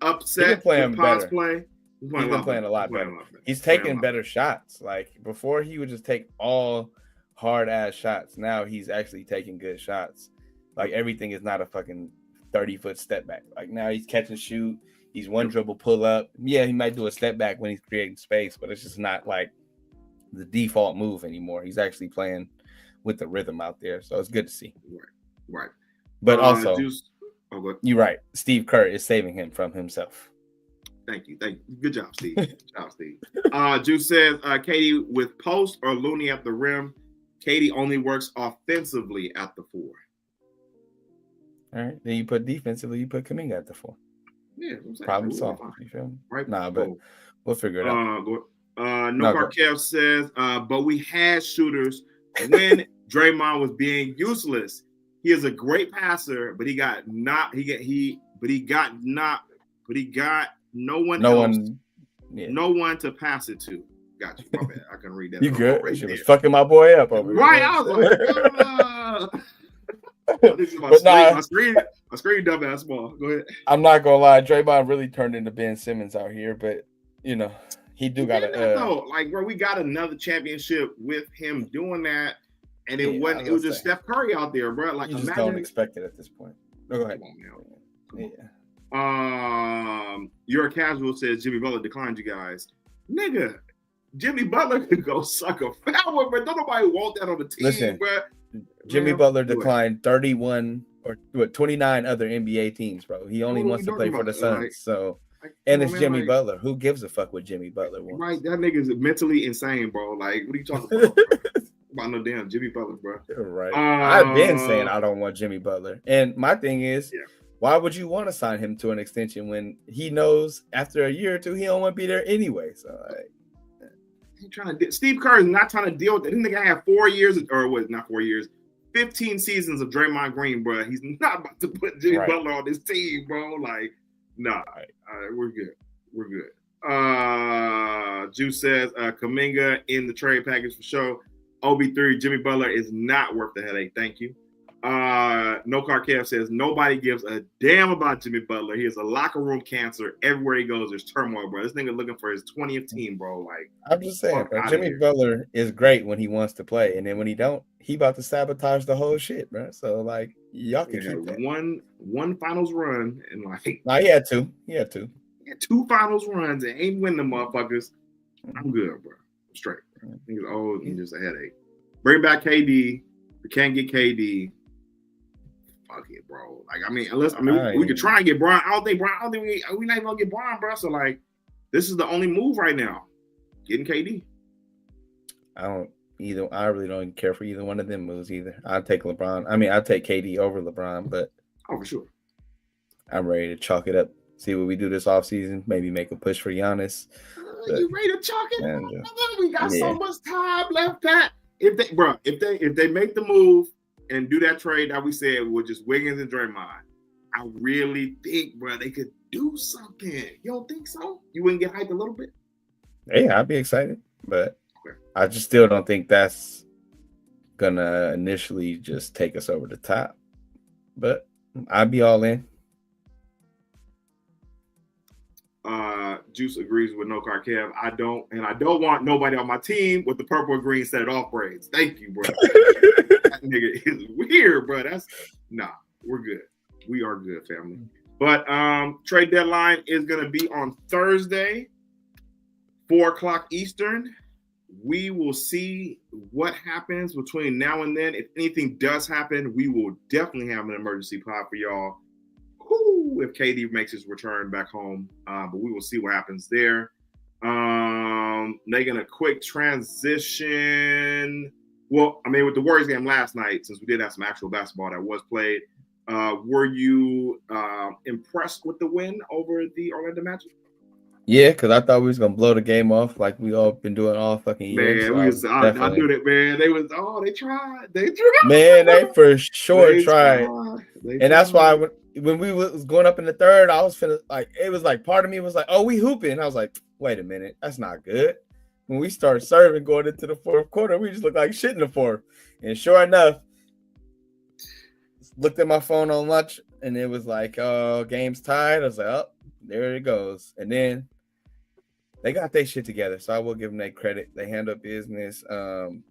A: upset with Pods play.
B: He's been playing a lot better. He's taking better shots. Like, before, he would just take all hard ass shots. Now he's actually taking good shots. Like, everything is not a fucking 30-foot step back. Like, now he's catch and shoot. He's one dribble pull up. Yeah, he might do a step back when he's creating space, but it's just not like the default move anymore. He's actually playing with the rhythm out there. So it's good to see.
A: Right.
B: But also, you're right. Steve Kerr is saving him from himself.
A: Thank you. Good job, Steve. Juice says, KD with post or Looney at the rim. KD only works offensively at the 4.
B: All right. Then you put defensively, you put Kuminga at the 4.
A: Yeah.
B: Problem solved. You feel me? Right. Nah, but we'll figure it out.
A: Kev says, but we had shooters when Draymond was being useless. He is a great passer, but he got no one to pass it to. Got you. My bad. I couldn't read that.
B: You good? Right, she was fucking my boy up over
A: right. Here. I was like, this is my screen dumbass small. Go ahead.
B: I'm not gonna lie, Draymond really turned into Ben Simmons out here, but he do got
A: to like, bro, we got another championship with him doing that, and it was just Steph Curry out there, bro. Like,
B: you just don't expect it at this point. Go ahead.
A: Come on. Your casual says Jimmy Butler declined you guys. Nigga, Jimmy Butler could go suck a foul, but don't nobody want that on the team. Listen, bro.
B: Jimmy Butler declined 31 or 29 other NBA teams, bro. He only wants to play for the Suns. And it's Jimmy Butler. Who gives a fuck what Jimmy Butler wants?
A: Right, that nigga's mentally insane, bro. Like, what are you talking about? About no damn Jimmy Butler, bro.
B: Right. I've been saying I don't want Jimmy Butler. And my thing is, why would you want to sign him to an extension when he knows after a year or two he don't want to be there anyway? So,
A: Steve Kerr is not trying to deal with it. This nigga had 4 years, or what? Not 4 years. 15 seasons of Draymond Green, bro. He's not about to put Jimmy Butler on this team, bro. Like, nah. We're good. Juice says Kuminga in the trade package for sure. OB3, Jimmy Butler is not worth the headache. Thank you. No Car Kev says nobody gives a damn about Jimmy Butler. He is a locker room cancer. Everywhere he goes, there's turmoil, bro. This nigga looking for his 20th team, bro. Like,
B: I'm just saying, bro. Jimmy
A: here.
B: Butler is great when he wants to play, and then when he don't, he about to sabotage the whole shit, bro. So like, y'all can keep that.
A: One finals run and like.
B: Nah, he had two. He had
A: 2 finals runs and ain't win the motherfuckers. I'm good, bro. I'm straight. He's old and just a headache. Bring back KD. We can't get KD. Fuck it, bro. Like, we could try and get Bron. I don't think we're not even gonna get Bron, bro. So like, this is the only move right now. Getting KD.
B: I really don't care for either one of them moves either. I'll take LeBron. I'll take KD over LeBron, but
A: for sure.
B: I'm ready to chalk it up. See what we do this offseason. Maybe make a push for Giannis.
A: You ready to chalk it? We got so much time left. Pat. If they make the move and do that trade that we said with just Wiggins and Draymond, I really think, bro, they could do something. You don't think so? You wouldn't get hyped a little bit?
B: Yeah, I'd be excited, but I just still don't think that's gonna initially just take us over the top. But I'd be all in.
A: Juice agrees with No Car Kev. I don't want nobody on my team with the purple and green set it off braids. Thank you, bro. That nigga is weird, bro. We're good. We are good, family. But trade deadline is gonna be on Thursday, 4:00 Eastern. We will see what happens between now and then. If anything does happen, we will definitely have an emergency pod for y'all. If KD makes his return back home, but we will see what happens there. Making a quick transition. Well, with the Warriors game last night, since we did have some actual basketball that was played, were you impressed with the win over the Orlando Magic?
B: Yeah, because I thought we was gonna blow the game off like we all been doing all fucking year.
A: Man, so I knew that, man. They tried.
B: Man, they for sure tried. And that's why when we was going up in the third, I was finna it was like part of me was like, oh, we hooping. I was like, wait a minute, that's not good. When we started serving going into the fourth quarter, we just looked like shit in the fourth. And sure enough, looked at my phone on lunch and it was like, oh, game's tied. I was like, oh, there it goes. And then they got their shit together. So I will give them that credit. They handled business.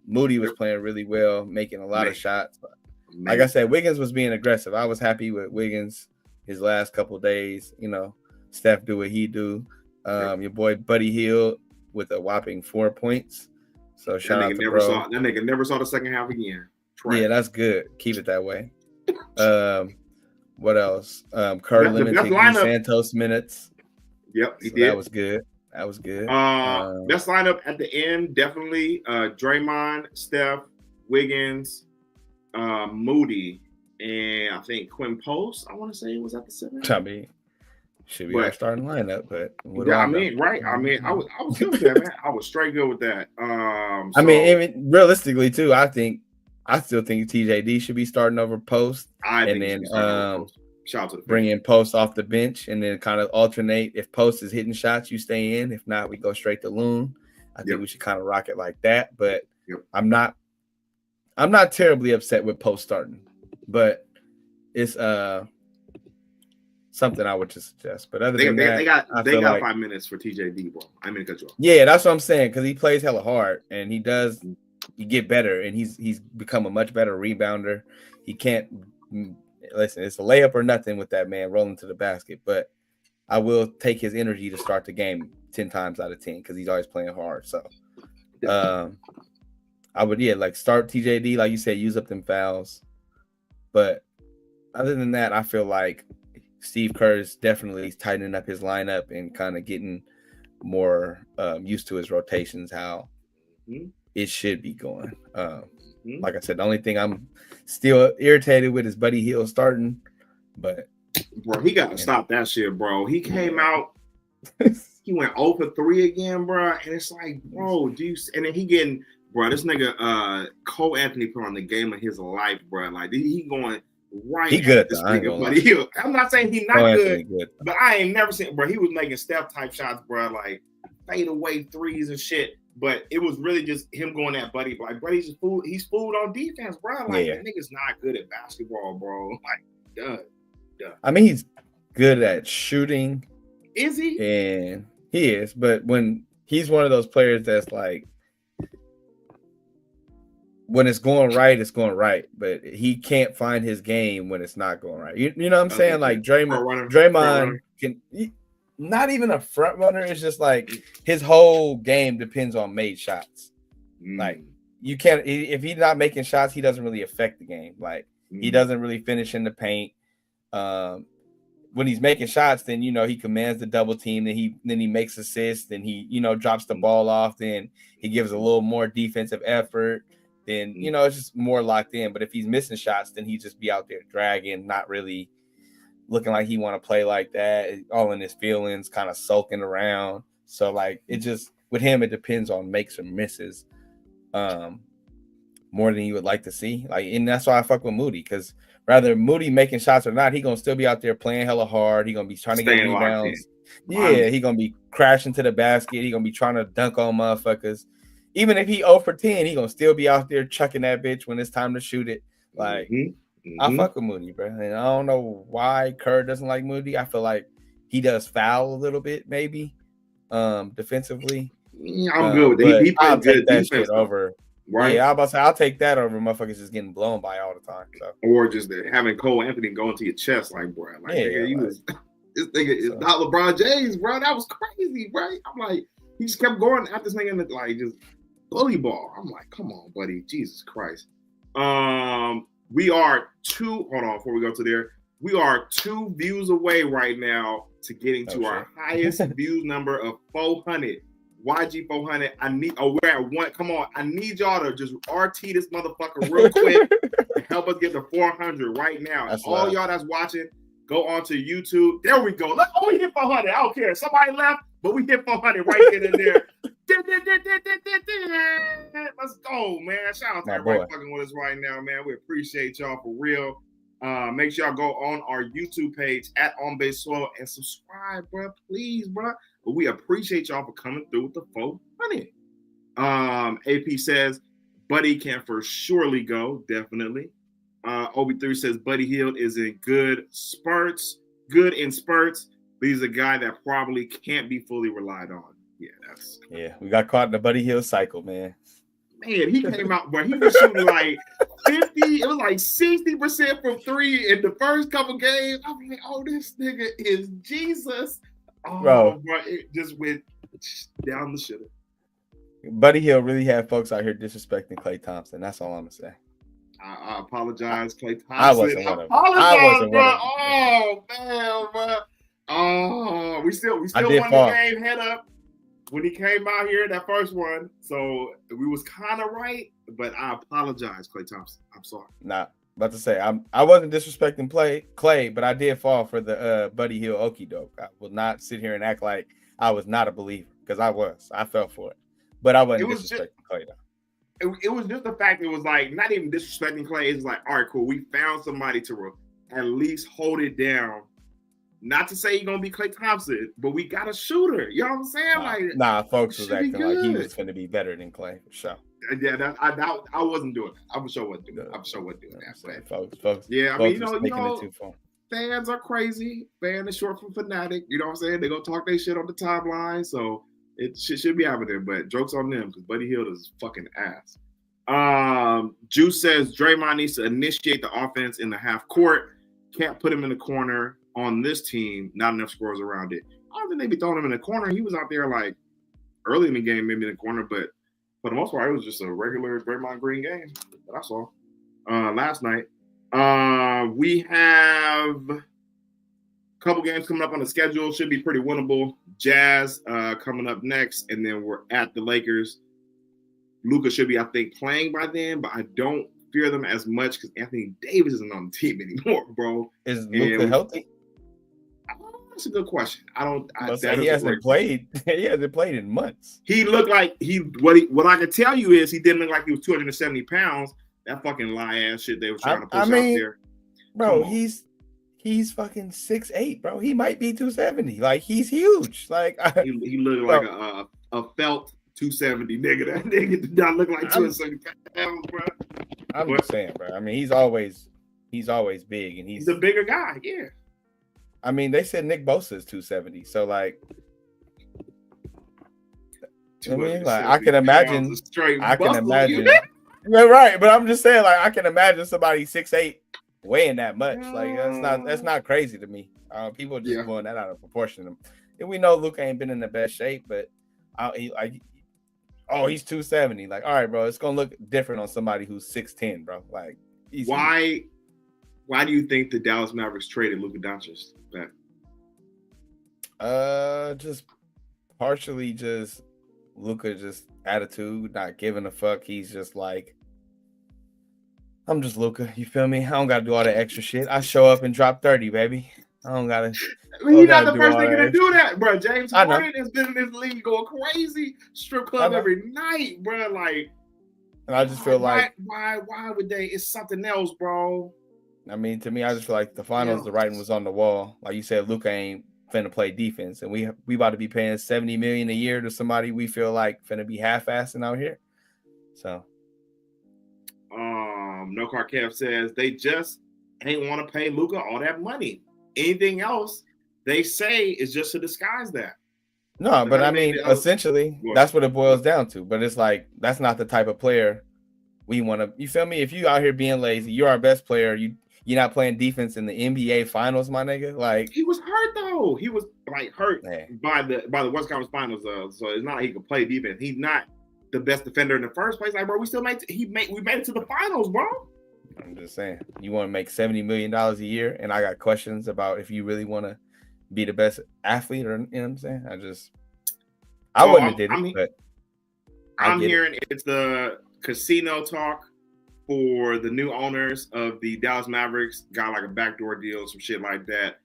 B: Moody was playing really well, making a lot of shots. Like I said, Wiggins was being aggressive. I was happy with Wiggins his last couple of days. Steph do what he do. Your boy Buddy Hield with a whopping 4 points. So shout out to bro.
A: That nigga never saw the second half again.
B: Yeah, that's good. Keep it that way. What else? Kerr limited Santos minutes.
A: Yep, he did.
B: That was good.
A: Best lineup at the end, definitely Draymond, Steph, Wiggins, Moody, and I think Quinn Post, I want to say, was at the center.
B: Should be our starting lineup, but
A: right. I was good with that, man. I was straight good with that.
B: Even realistically too, I still think TJD should be starting over Post, and then shout out to the bring in Post off the bench, and then kind of alternate. If Post is hitting shots, you stay in. If not, we go straight to Loon. I think we should kind of rock it like that. But I'm not terribly upset with Post starting, but it's something I would just suggest. But other than that,
A: they got 5 minutes for TJD, bro. I'm gonna cut you off.
B: Yeah, that's what I'm saying, because he plays hella hard and he get better, and he's become a much better rebounder. He can't listen. It's a layup or nothing with that man rolling to the basket. But I will take his energy to start the game 10 times out of 10 because he's always playing hard. So I would start TJD, like you said, use up them fouls. But other than that, I feel like Steve Kerr is definitely tightening up his lineup and kind of getting more used to his rotations, how it should be going. Like I said, the only thing I'm still irritated with is Buddy Hield starting. But
A: bro, he got to stop that shit, bro. He came out, he went 0 for 3 again, bro. And it's like, bro, and then he getting, bro, this nigga Cole Anthony put on the game of his life, bro. Like he going right.
B: He good.
A: This nigga, Buddy Hield. I'm not saying he's not good, but I ain't never seen, bro. He was making Steph type shots, bro, like fade away threes and shit. But it was really just him going at Buddy. Like, Buddy's just food. He's food on defense, bro. Like, the nigga's not good at basketball, bro. Like, done.
B: I mean, he's good at shooting.
A: Is he?
B: And he is. But when he's one of those players that's like, when it's going right, it's going right. But he can't find his game when it's not going right. You know what I'm saying? Like, Draymond can... Not even a front runner. It's just like his whole game depends on made shots. Like, you can't, if he's not making shots, he doesn't really affect the game. Like, he doesn't really finish in the paint. When he's making shots, then, you know, he commands the double team, then he makes assists, then he, you know, drops the ball off, then he gives a little more defensive effort, then, you know, it's just more locked in. But if he's missing shots, then he just be out there dragging, not really looking like he want to play like that, all in his feelings, kind of sulking around. So, like, it just, with him, it depends on makes or misses more than you would like to see. Like, and that's why I fuck with Moody, because rather Moody making shots or not, he gonna still be out there playing hella hard. He gonna be trying to get rebounds. Yeah, he gonna be crashing to the basket. He gonna be trying to dunk on motherfuckers. Even if he 0 for 10, he gonna still be out there chucking that bitch when it's time to shoot it. Like, I fuck with Moody, bro. And I don't know why Kerr doesn't like Moody. I feel like he does foul a little bit, maybe, defensively.
A: Yeah, I'm good with it. He
B: I'll
A: good
B: take that
A: defense
B: shit over.
A: Right?
B: Yeah, I was about to say, I'll take that over motherfuckers just getting blown by all the time. So.
A: Or just having Cole Anthony go into your chest, like, bro. Like, nigga, this nigga is not LeBron James, bro. That was crazy, bro. I'm like, he just kept going after this nigga, like, just bully ball. I'm like, come on, buddy. Jesus Christ. We are hold on, before we go to there, we are 2 views away right now to getting to our highest views number of 400. YG 400. we're at 1. Come on. I need y'all to just RT this motherfucker real quick and help us get to 400 right now. And all y'all that's watching, go on to YouTube. There we go. We hit 400. I don't care. Somebody left, but we hit 400 right then and there. Let's go, man. Shout out to everybody fucking with us right now, man. We appreciate y'all for real. Make sure y'all go on our YouTube page at On Base Swole and subscribe, bro. Please, bro. But we appreciate y'all for coming through with the 400. AP says Buddy can for surely go, definitely. Obi3 says Buddy Hield is in good in spurts. But he's a guy that probably can't be fully relied on. Yeah,
B: we got caught in the Buddy Hield cycle, man.
A: Man, he came out, but he was shooting like 50. It was like 60% from 3 in the first couple games. I was like, oh, this nigga is Jesus. Oh, bro, it just went down the shitter.
B: Buddy Hield really had folks out here disrespecting Klay Thompson. That's all I'm gonna say.
A: I apologize, Klay Thompson.
B: I wasn't one of them.
A: Bro. Oh man, bro. Oh, we still won the game head up when he came out here that first one. So we was kind of right, but I apologize, Klay Thompson. I'm sorry.
B: Nah, about to say I wasn't disrespecting Klay, but I did fall for the Buddy Hield okie doke. I will not sit here and act like I was not a believer, because I fell for it, but I wasn't disrespecting Klay though.
A: It was just the fact it was like not even disrespecting Klay. It's like, all right, cool. We found somebody to at least hold it down. Not to say you're gonna be Klay Thompson, but we got a shooter. You know what I'm saying?
B: Folks was acting like he was going to be better than Klay for sure.
A: Yeah, I wasn't doing that. I'm sure wasn't doing that.
B: Folks.
A: Yeah, I mean, you know, fans are crazy. Fan is short from fanatic. You know what I'm saying? They're gonna talk their shit on the timeline, so it should be out there. But jokes on them, because Buddy Hield is fucking ass. Juice says Draymond needs to initiate the offense in the half court. Can't put him in the corner. On this team, not enough scorers around it. I don't think they be throwing him in the corner. He was out there like early in the game, maybe in the corner, but for the most part, it was just a regular Draymond Green game that I saw last night. We have a couple games coming up on the schedule. Should be pretty winnable. Jazz coming up next, and then we're at the Lakers. Luka should be, I think, playing by then, but I don't fear them as much because Anthony Davis isn't on the team anymore, bro.
B: Is Luka healthy?
A: That's a good question.
B: He hasn't played. He hasn't played in months.
A: He looked like what I can tell you is he didn't look like he was 270 pounds. That fucking lie ass shit they were trying to push out there.
B: Bro, he's fucking 6'8", bro. He might be 270. Like, he's huge. Like,
A: he looked like a felt 270, nigga. That nigga did not look like 270 pounds, bro.
B: I'm just saying, bro. I mean, he's always big, and
A: he's a bigger guy. Yeah.
B: I mean, they said Nick Bosa is 270, so like, I mean, like I can imagine. You're right, but I'm just saying, like, I can imagine somebody 6'8" weighing that much. Like, that's not crazy to me. People are just blowing that out of proportion. And we know Luka ain't been in the best shape, but he's 270. Like, all right, bro, it's gonna look different on somebody who's 6'10", bro. Like,
A: why do you think the Dallas Mavericks traded Luka Doncic back?
B: Just partially just Luka just attitude, not giving a fuck. He's just like, I'm just Luka. You feel me? I don't gotta do all the extra shit. I show up and drop 30, baby. I don't gotta.
A: He's not the first nigga to do that, bro. James Harden has been in this league going crazy, strip club every night, bro. Like,
B: and I just feel like
A: why would they? It's something else, bro.
B: I mean, to me, I just feel like the finals, the writing was on the wall. Like you said, Luka ain't finna play defense, and we about to be paying $70 million a year to somebody we feel like finna be half-assing out here. So,
A: No Car Kev says they just ain't want to pay Luka all that money. Anything else they say is just to disguise that.
B: No, but I mean, essentially, that's what it boils down to. But it's like that's not the type of player we want to. You feel me? If you out here being lazy, you're our best player. You're not playing defense in the NBA Finals, my nigga. Like,
A: he was hurt though. He was like hurt by the West Conference Finals. So it's not like he could play defense. He's not the best defender in the first place. Like, bro, we made it to the finals, bro.
B: I'm just saying, you want to make $70 million a year, and I got questions about if you really want to be the best athlete, or you know what I'm saying? I wouldn't have did it, but
A: I'm hearing it's the casino talk for the new owners of the Dallas Mavericks. Got like a backdoor deal, some shit like that.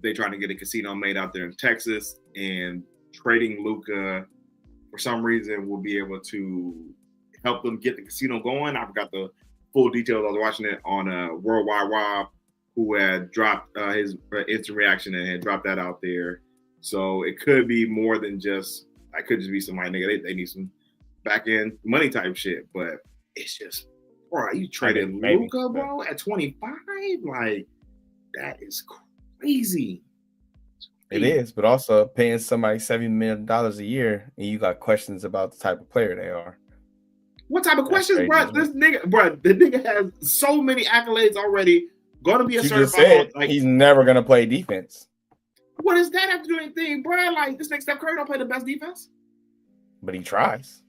A: They trying to get a casino made out there in Texas, and trading Luka for some reason will be able to help them get the casino going. I forgot the full details. I was watching it on Worldwide Rob, who had dropped his instant reaction and had dropped that out there. So it could be more than just. I could just be somebody, nigga. They need some back end money type shit, but it's just, bro, you traded Luka, bro, at 25, like that is crazy.
B: It is, but also paying somebody $70 million a year, and you got questions about the type of player they are.
A: What type of questions, bro? This nigga, bro, the nigga has so many accolades already. Going to be a certified.
B: Like, he's never gonna play defense.
A: What does that have to do anything, bro? Like, this nigga Steph Curry don't play the best defense,
B: but he tries.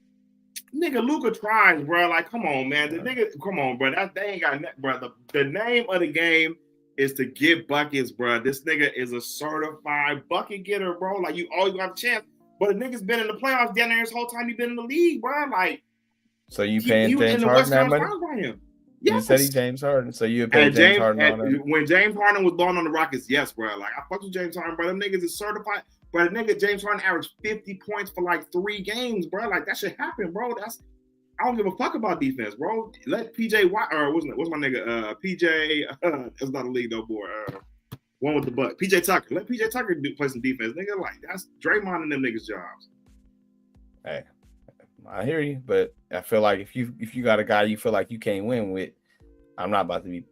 A: Nigga, Luka tries, bro. Like, come on, man. The nigga, come on, bro. They ain't got, bro. The name of the game is to get buckets, bro. This nigga is a certified bucket getter, bro. Like, you always have a chance. But the nigga's been in the playoffs down there his whole time he been in the league, bro. Like,
B: so you paying James Harden that money? Yes. You said he's James Harden, so you paying James Harden
A: when James Harden was blowing on the Rockets, yes, bro. Like, I fucked with James Harden, bro. Them niggas is certified. But the nigga James Harden averaged 50 points for like 3 games, bro. Like, that should happen, bro. I don't give a fuck about defense, bro. Let PJ Watt, or what's my nigga? PJ, that's not a league no more. One with the butt. PJ Tucker. Let PJ Tucker play some defense, nigga. Like, that's Draymond and them niggas' jobs.
B: Hey, I hear you, but I feel like if you got a guy you feel like you can't win with, I'm not about to be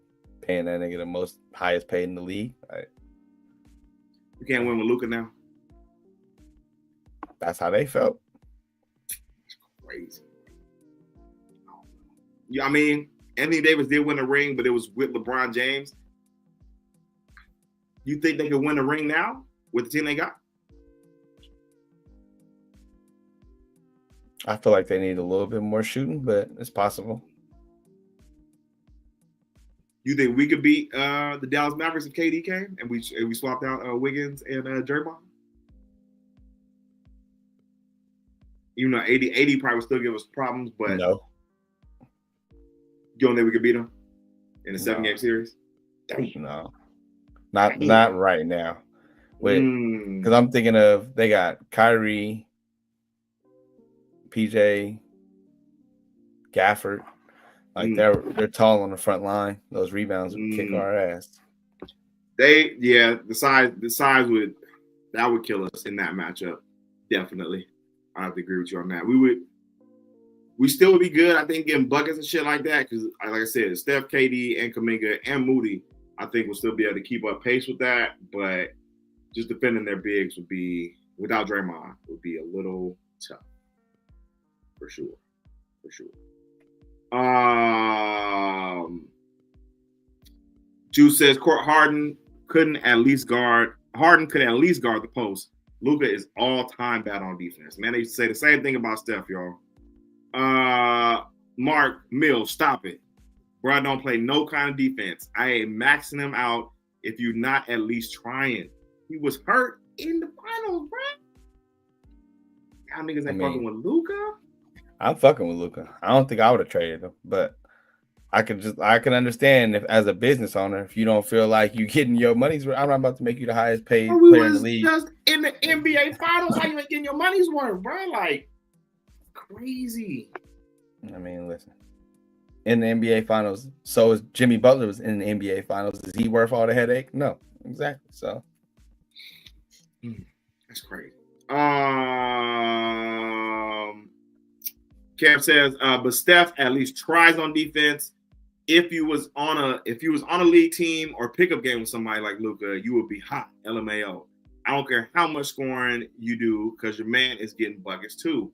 B: paying that nigga the highest paid in the league.
A: You can't win with Luka now.
B: That's how they felt.
A: It's crazy. Yeah, I mean, Anthony Davis did win a ring, but it was with LeBron James. You think they could win a ring now with the team they got?
B: I feel like they need a little bit more shooting, but it's possible.
A: You think we could beat the Dallas Mavericks if KD came and we swapped out Wiggins and Draymond? Even though 80 probably would still give us problems, but
B: no.
A: You don't think we could beat them in a 7-game series?
B: No, not right now. Because I'm thinking of they got Kyrie, PJ, Gafford. Like they're tall on the front line. Those rebounds would kick our ass.
A: The size would kill us in that matchup, definitely. I have to agree with you on that. We still would be good, I think, getting buckets and shit like that. Because, like I said, Steph, KD, and Kuminga and Moody, I think will still be able to keep up pace with that. But just defending their bigs would be, without Draymond, would be a little tough. For sure. Juice says Harden couldn't at least guard the post. Luka is all-time bad on defense. Man, they used to say the same thing about Steph, y'all. Mark Mills, stop it. Bro, don't play no kind of defense. I ain't maxing him out if you're not at least trying. He was hurt in the finals, bro. Y'all niggas ain't fucking with Luka.
B: I'm fucking with Luka. I don't think I would have traded him, but I can understand if, as a business owner, if you don't feel like you getting your money's worth. I'm not about to make you the highest paid player in the league.
A: Just in the NBA finals, how you ain't getting your money's worth, bro? Like, crazy.
B: I mean, listen. In the NBA finals, so is Jimmy Butler was in the NBA finals. Is he worth all the headache? No, exactly. So
A: that's crazy. Kev says, but Steph at least tries on defense. If you was on a league team or pickup game with somebody like Luka, you would be hot. LMAO. I don't care how much scoring you do because your man is getting buckets too.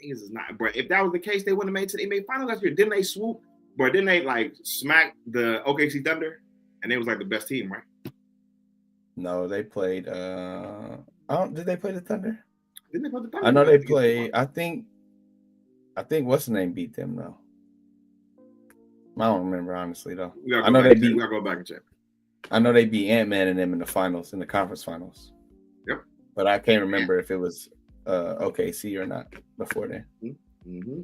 A: Is not, bro. If that was the case, they wouldn't have made to the NBA finals last year. Didn't they swoop? Bro, didn't they like smack the OKC Thunder? And they was like the best team, right?
B: No, they played. Did they play the Thunder?
A: Didn't they play the Thunder?
B: I know they played. I think what's the name beat them though. I don't remember honestly though. I know they beat.
A: We gotta go back and check.
B: I know they beat Ant-Man and them in the finals, in the conference finals.
A: Yep.
B: But I can't remember if it was OKC or not before then.
A: Mm-hmm.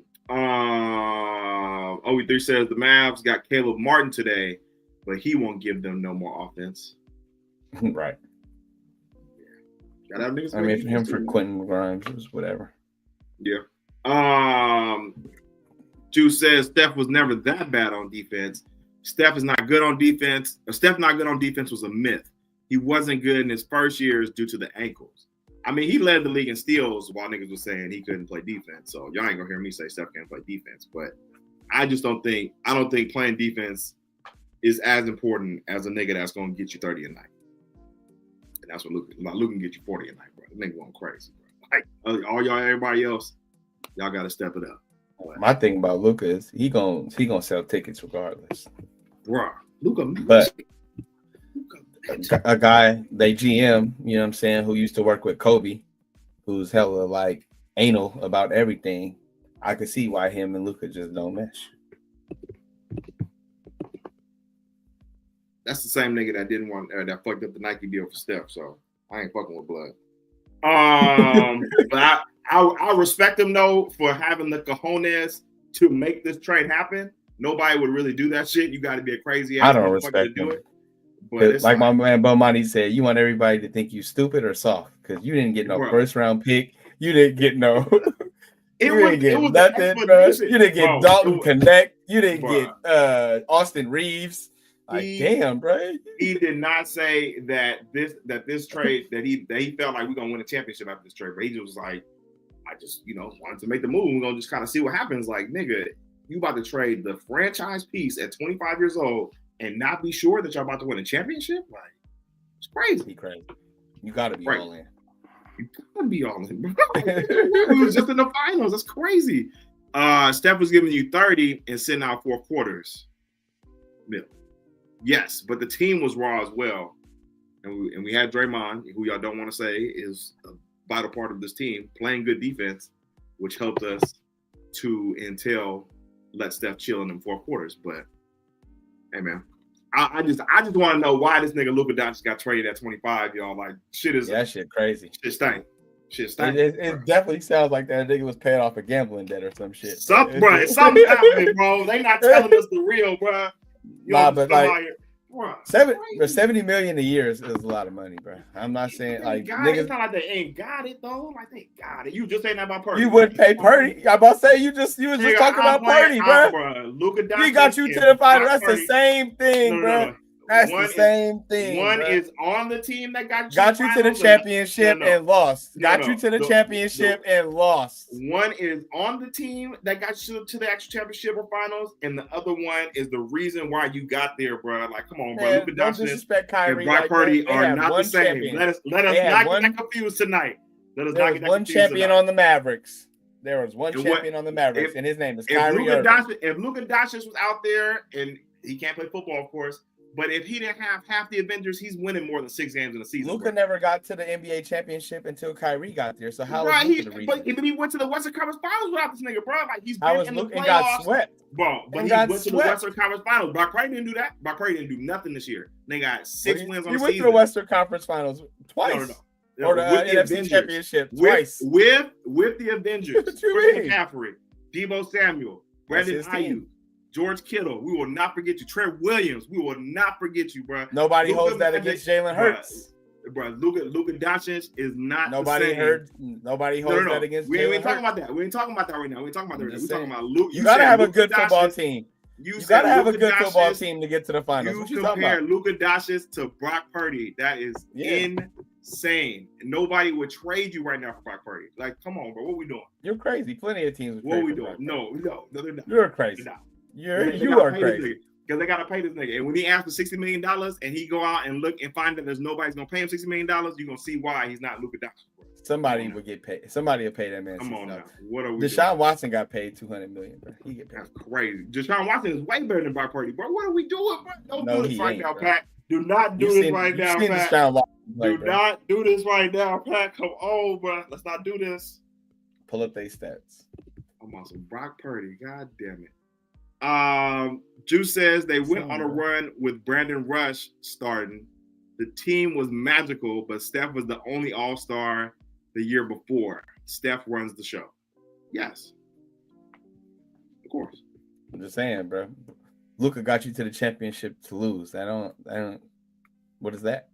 A: OE3 says the Mavs got Caleb Martin today, but he won't give them no more offense.
B: Right.
A: Yeah.
B: I mean, for him, for Quentin Grimes, was whatever.
A: Yeah. Juice says Steph was never that bad on defense. Steph not good on defense was a myth. He wasn't good in his first years due to the ankles. I mean, he led the league in steals while niggas was saying he couldn't play defense. So y'all ain't gonna hear me say Steph can't play defense. But I don't think playing defense is as important as a nigga that's gonna get you 30 a night. And that's what Luka can get you 40 a night, bro. The nigga going crazy, bro. Like all y'all, everybody else, y'all gotta step it up.
B: My thing about Luka is he gonna sell tickets regardless.
A: Bro, Luka,
B: but a guy they GM, you know what I'm saying, who used to work with Kobe, who's hella like anal about everything. I could see why him and Luka just don't mesh.
A: That's the same nigga that didn't want that fucked up the Nike deal for Steph. So I ain't fucking with blood. But I respect him though for having the cojones to make this trade happen. Nobody would really do that shit. You got to be a crazy ass.
B: I don't respect him. But like my man Bomani said, you want everybody to think you stupid or soft because you didn't get no first round pick. You didn't get no. You didn't get nothing, bro. You didn't get Dalton Connect. You didn't get Austin Reeves. Like damn, bro.
A: He did not say that this trade that he felt like we're gonna win a championship after this trade. But he just was like, I just wanted to make the move. We're gonna just kind of see what happens. Like nigga, you about to trade the franchise piece at 25 years old and not be sure that y'all about to win a championship? Like it's crazy.
B: You gotta be all in.
A: You gotta be all in, bro. We was just in the finals. That's crazy. Steph was giving you 30 and sitting out 4 quarters. Yes, but the team was raw as well. And we had Draymond, who y'all don't want to say is a vital part of this team, playing good defense, which helped us to let Steph chill in them 4 quarters. But hey man, I just want to know why this nigga Luka Doncic got traded at 25, y'all. Like shit is
B: that shit crazy.
A: Shit stank.
B: It definitely sounds like that nigga was paying off a gambling debt or some shit.
A: Something happening, bro. They not telling us the real, bro.
B: But like 70 million a year is a lot of money, bro. I'm not saying like
A: niggas. It's not like they ain't got it though. Like they got it. You just saying that about Purdy.
B: You wouldn't pay Purdy. I'm about to say you was just talking about Purdy, bro.
A: Luka Doncic.
B: He got you to the final. That's the same thing, bro. That's the same thing.
A: One
B: bro.
A: is on the team that got
B: you to the championship and lost. Got you to the championship and lost.
A: One is on the team that got you to the actual championship or finals, and the other one is the reason why you got there, bro. Like, come on, bro.
B: Luka Doncic and
A: Brock Purdy are not the same.
B: Champion.
A: Let us not get confused tonight.
B: There was one champion on the Mavericks. There was one champion on the Mavericks, and his name is Kyrie Irving.
A: If Luka Doncic was out there, and he can't play football, of course, but if he didn't have half the Avengers, he's winning more than 6 games in a season.
B: Luka never got to the NBA championship until Kyrie got there. So how was Luka the reason?
A: But he went to the Western Conference Finals without this nigga, bro. Like, he's
B: been in the playoffs. Got swept.
A: Bro, but he went to the Western Conference Finals. Brock Purdy didn't do that. Brock Purdy didn't do nothing this year. They got 6 wins on the season.
B: He went to the Western Conference Finals twice. No. Or the NFC Championship twice.
A: With the Avengers. Chris McCaffrey, Deebo Samuel, Brandon Ayuk, George Kittle. We will not forget you. Trent Williams. We will not forget you, bro.
B: Nobody holds that against Jalen Hurts.
A: Bro, Luka Doncic is not
B: Nobody holds that against
A: We ain't talking about that. We ain't talking about that right now. We ain't talking about that right now. We're talking about Luka.
B: You got to have a good football team. You got to have a good football team to get to the finals.
A: You compare Luka Doncic to Brock Purdy. That is insane. Nobody would trade you right now for Brock Purdy. Like, come on, bro. What we doing?
B: You're crazy. Plenty of teams.
A: What we doing? No, they're not.
B: You're crazy. You are crazy.
A: Because they got to pay this nigga. And when he asked for $60 million and he go out and look and find that there's nobody's going to pay him $60 million, you're going to see why he's not Luka Doncic.
B: Somebody would get paid. Somebody will pay that man.
A: Come on now. What are we
B: Deshaun
A: doing?
B: Watson got paid $200 million, bro. He get paid.
A: That's crazy. Deshaun Watson is way better than Brock Purdy, bro. What are we doing, bro? Don't do this right now, Pat. Do not do this right now, Pat. Do not do this right now, Pat. Come on, bro. Let's not do this.
B: Pull up their stats.
A: I'm on some Brock Purdy. God damn it. Juice says they went on a run with Brandon Rush starting. The team was magical, but Steph was the only all-star the year before. Steph runs the show. Yes. Of course.
B: I'm just saying, bro. Luka got you to the championship to lose. I don't. What is that?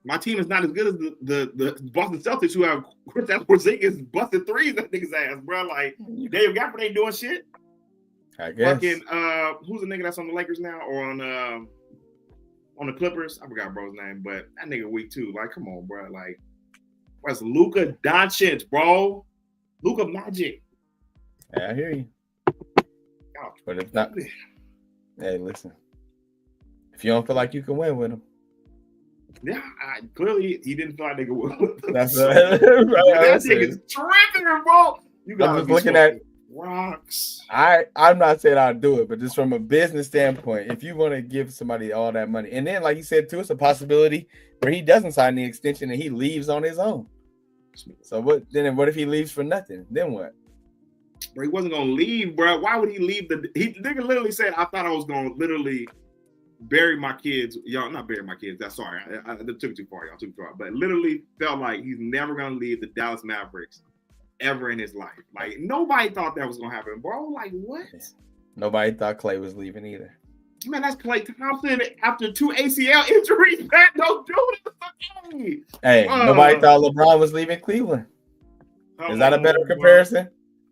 A: My team is not as good as the Boston Celtics, who have Kristaps Porzingis busted threes at niggas' ass, bro. Like, Dave Gafford ain't doing shit.
B: I guess.
A: Fucking, who's the nigga that's on the Lakers now or on the Clippers? I forgot bro's name, but that nigga weak too. Like, come on, bro. Like, what's Luka Doncic, bro? Luka Magic.
B: Yeah, I hear you. But if not, hey, listen. If you don't feel like you can win with him,
A: yeah, clearly he didn't feel like they could win with him.
B: That's
A: right. That nigga's tripping, bro. You got to be looking at rocks.
B: I'm not saying I'll do it, but just from a business standpoint, if you want to give somebody all that money, and then like you said too, it's a possibility where he doesn't sign the extension and he leaves on his own. So what if he leaves for nothing? Then what?
A: Bro, he wasn't gonna leave, bro. Why would he leave? He nigga literally said, "I thought I was gonna literally bury my kids." Y'all, not bury my kids. That's sorry. I took it too far. Y'all took it too far. But literally felt like he's never gonna leave the Dallas Mavericks ever in his life. Like, nobody thought that was gonna happen, bro. Like, what? Yeah.
B: Nobody thought Clay was leaving either.
A: Man, that's Klay Thompson after 2 ACL injuries. Man, don't do this.
B: Hey, nobody thought LeBron was leaving Cleveland. Is that a better comparison?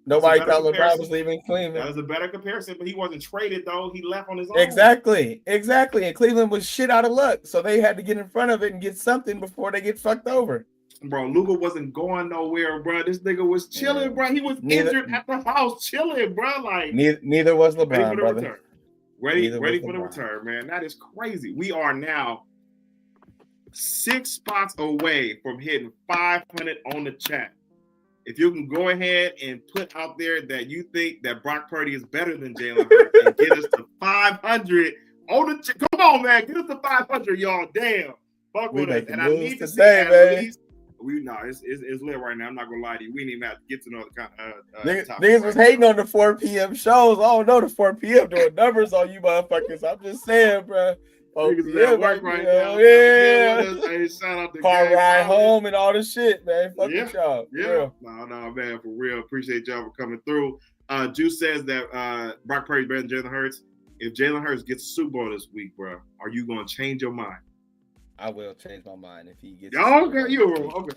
B: Nobody thought LeBron was leaving Cleveland.
A: That was a better comparison, but he wasn't traded, though. He left on his own.
B: Exactly. And Cleveland was shit out of luck, so they had to get in front of it and get something before they get fucked over.
A: Bro, Luka wasn't going nowhere, bro. This nigga was chilling, bro. He was injured at the house, chilling, bro. Like,
B: neither was LeBron, brother.
A: Ready for the return, man. That is crazy. We are now 6 spots away from hitting 500 on the chat. If you can go ahead and put out there that you think that Brock Purdy is better than Jalen Hurts and get us to 500 on the chat. Come on, man. Get us to 500, y'all. Damn. Fuck with us. And I need to see at least. It's lit right now. I'm not gonna lie to you. We didn't even have to get to know the kind of
B: niggas was hating on the 4 p.m. shows. I don't know the 4 p.m. doing numbers on you motherfuckers. I'm just saying, bro.
A: Niggas at work right now.
B: Yeah.
A: Hey, shout out to
B: car ride home and all this shit, man. Fuck with y'all.
A: Yeah. No, man, for real. Appreciate y'all for coming through. Juice says that Brock Purdy's better than Jalen Hurts. If Jalen Hurts gets a Super Bowl this week, bro, are you gonna change your mind?
B: I will change my mind if he gets.
A: Okay, you okay?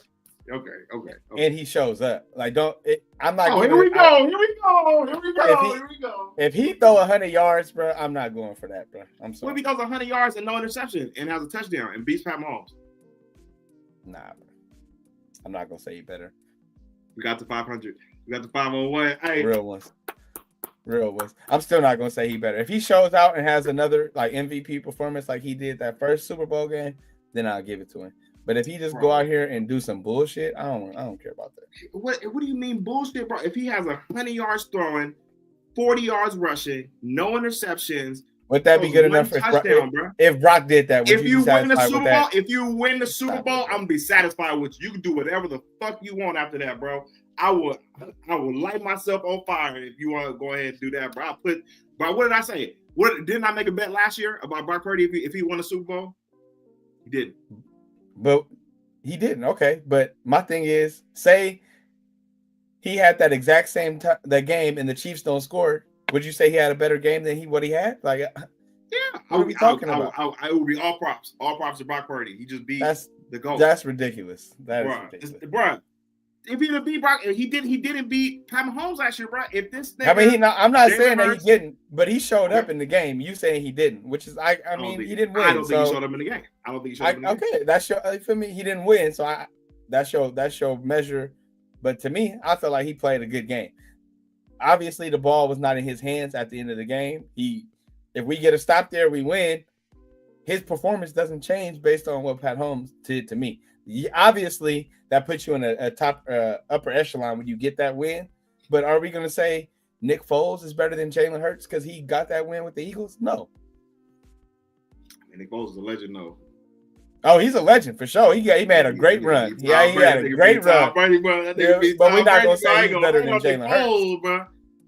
A: Okay.
B: And he shows up. Like, I'm not.
A: Here we go.
B: If he throw 100 yards, bro, I'm not going for that, bro. I'm sorry.
A: What if he throws 100 yards and no interception and has a touchdown and beats Pat Mahomes?
B: Nah, bro. I'm not gonna say he better.
A: We got the 500. We got the 501. Hey,
B: real ones. I'm still not gonna say he better. If he shows out and has another like MVP performance like he did that first Super Bowl game, then I'll give it to him. But if he just go out here and do some bullshit, I don't care about that.
A: What do you mean bullshit, bro? If he has 100 yards throwing, 40 yards rushing, no interceptions,
B: would that be good enough for if Brock did that?
A: If you win the Super Bowl, I'm gonna be satisfied with you. You can do whatever the fuck you want after that, bro. I will light myself on fire if you want to go ahead and do that, bro. But what did I say? Didn't I make a bet last year about Brock Purdy if he won the Super Bowl? He didn't.
B: But he didn't. Okay, but my thing is, say he had that exact same that game and the Chiefs don't score. Would you say he had a better game than what he had? Like,
A: yeah,
B: what are we talking about?
A: I would be all props to Brock Purdy. He just beat the GOAT.
B: That's ridiculous. That is ridiculous,
A: bro. If he didn't beat Brock, he didn't beat Pat Mahomes last year, bro. If this thing,
B: I'm not saying that he didn't, but he showed up in the game. You saying he didn't, which is I mean he didn't win.
A: I don't think he showed up in the game. I don't think he showed up in the game.
B: Okay, that's your for me. He didn't win, so that's your measure. But to me, I felt like he played a good game. Obviously, the ball was not in his hands at the end of the game. If we get a stop there, we win. His performance doesn't change based on what Pat Mahomes did to me. Obviously, that puts you in a top upper echelon when you get that win. But are we going to say Nick Foles is better than Jalen Hurts because he got that win with the Eagles? No.
A: I mean, Nick Foles is a legend, though.
B: Oh, he's a legend for sure. He made a great run. He had a great run. But we're not going to say he's better than Jalen Hurts. Bro.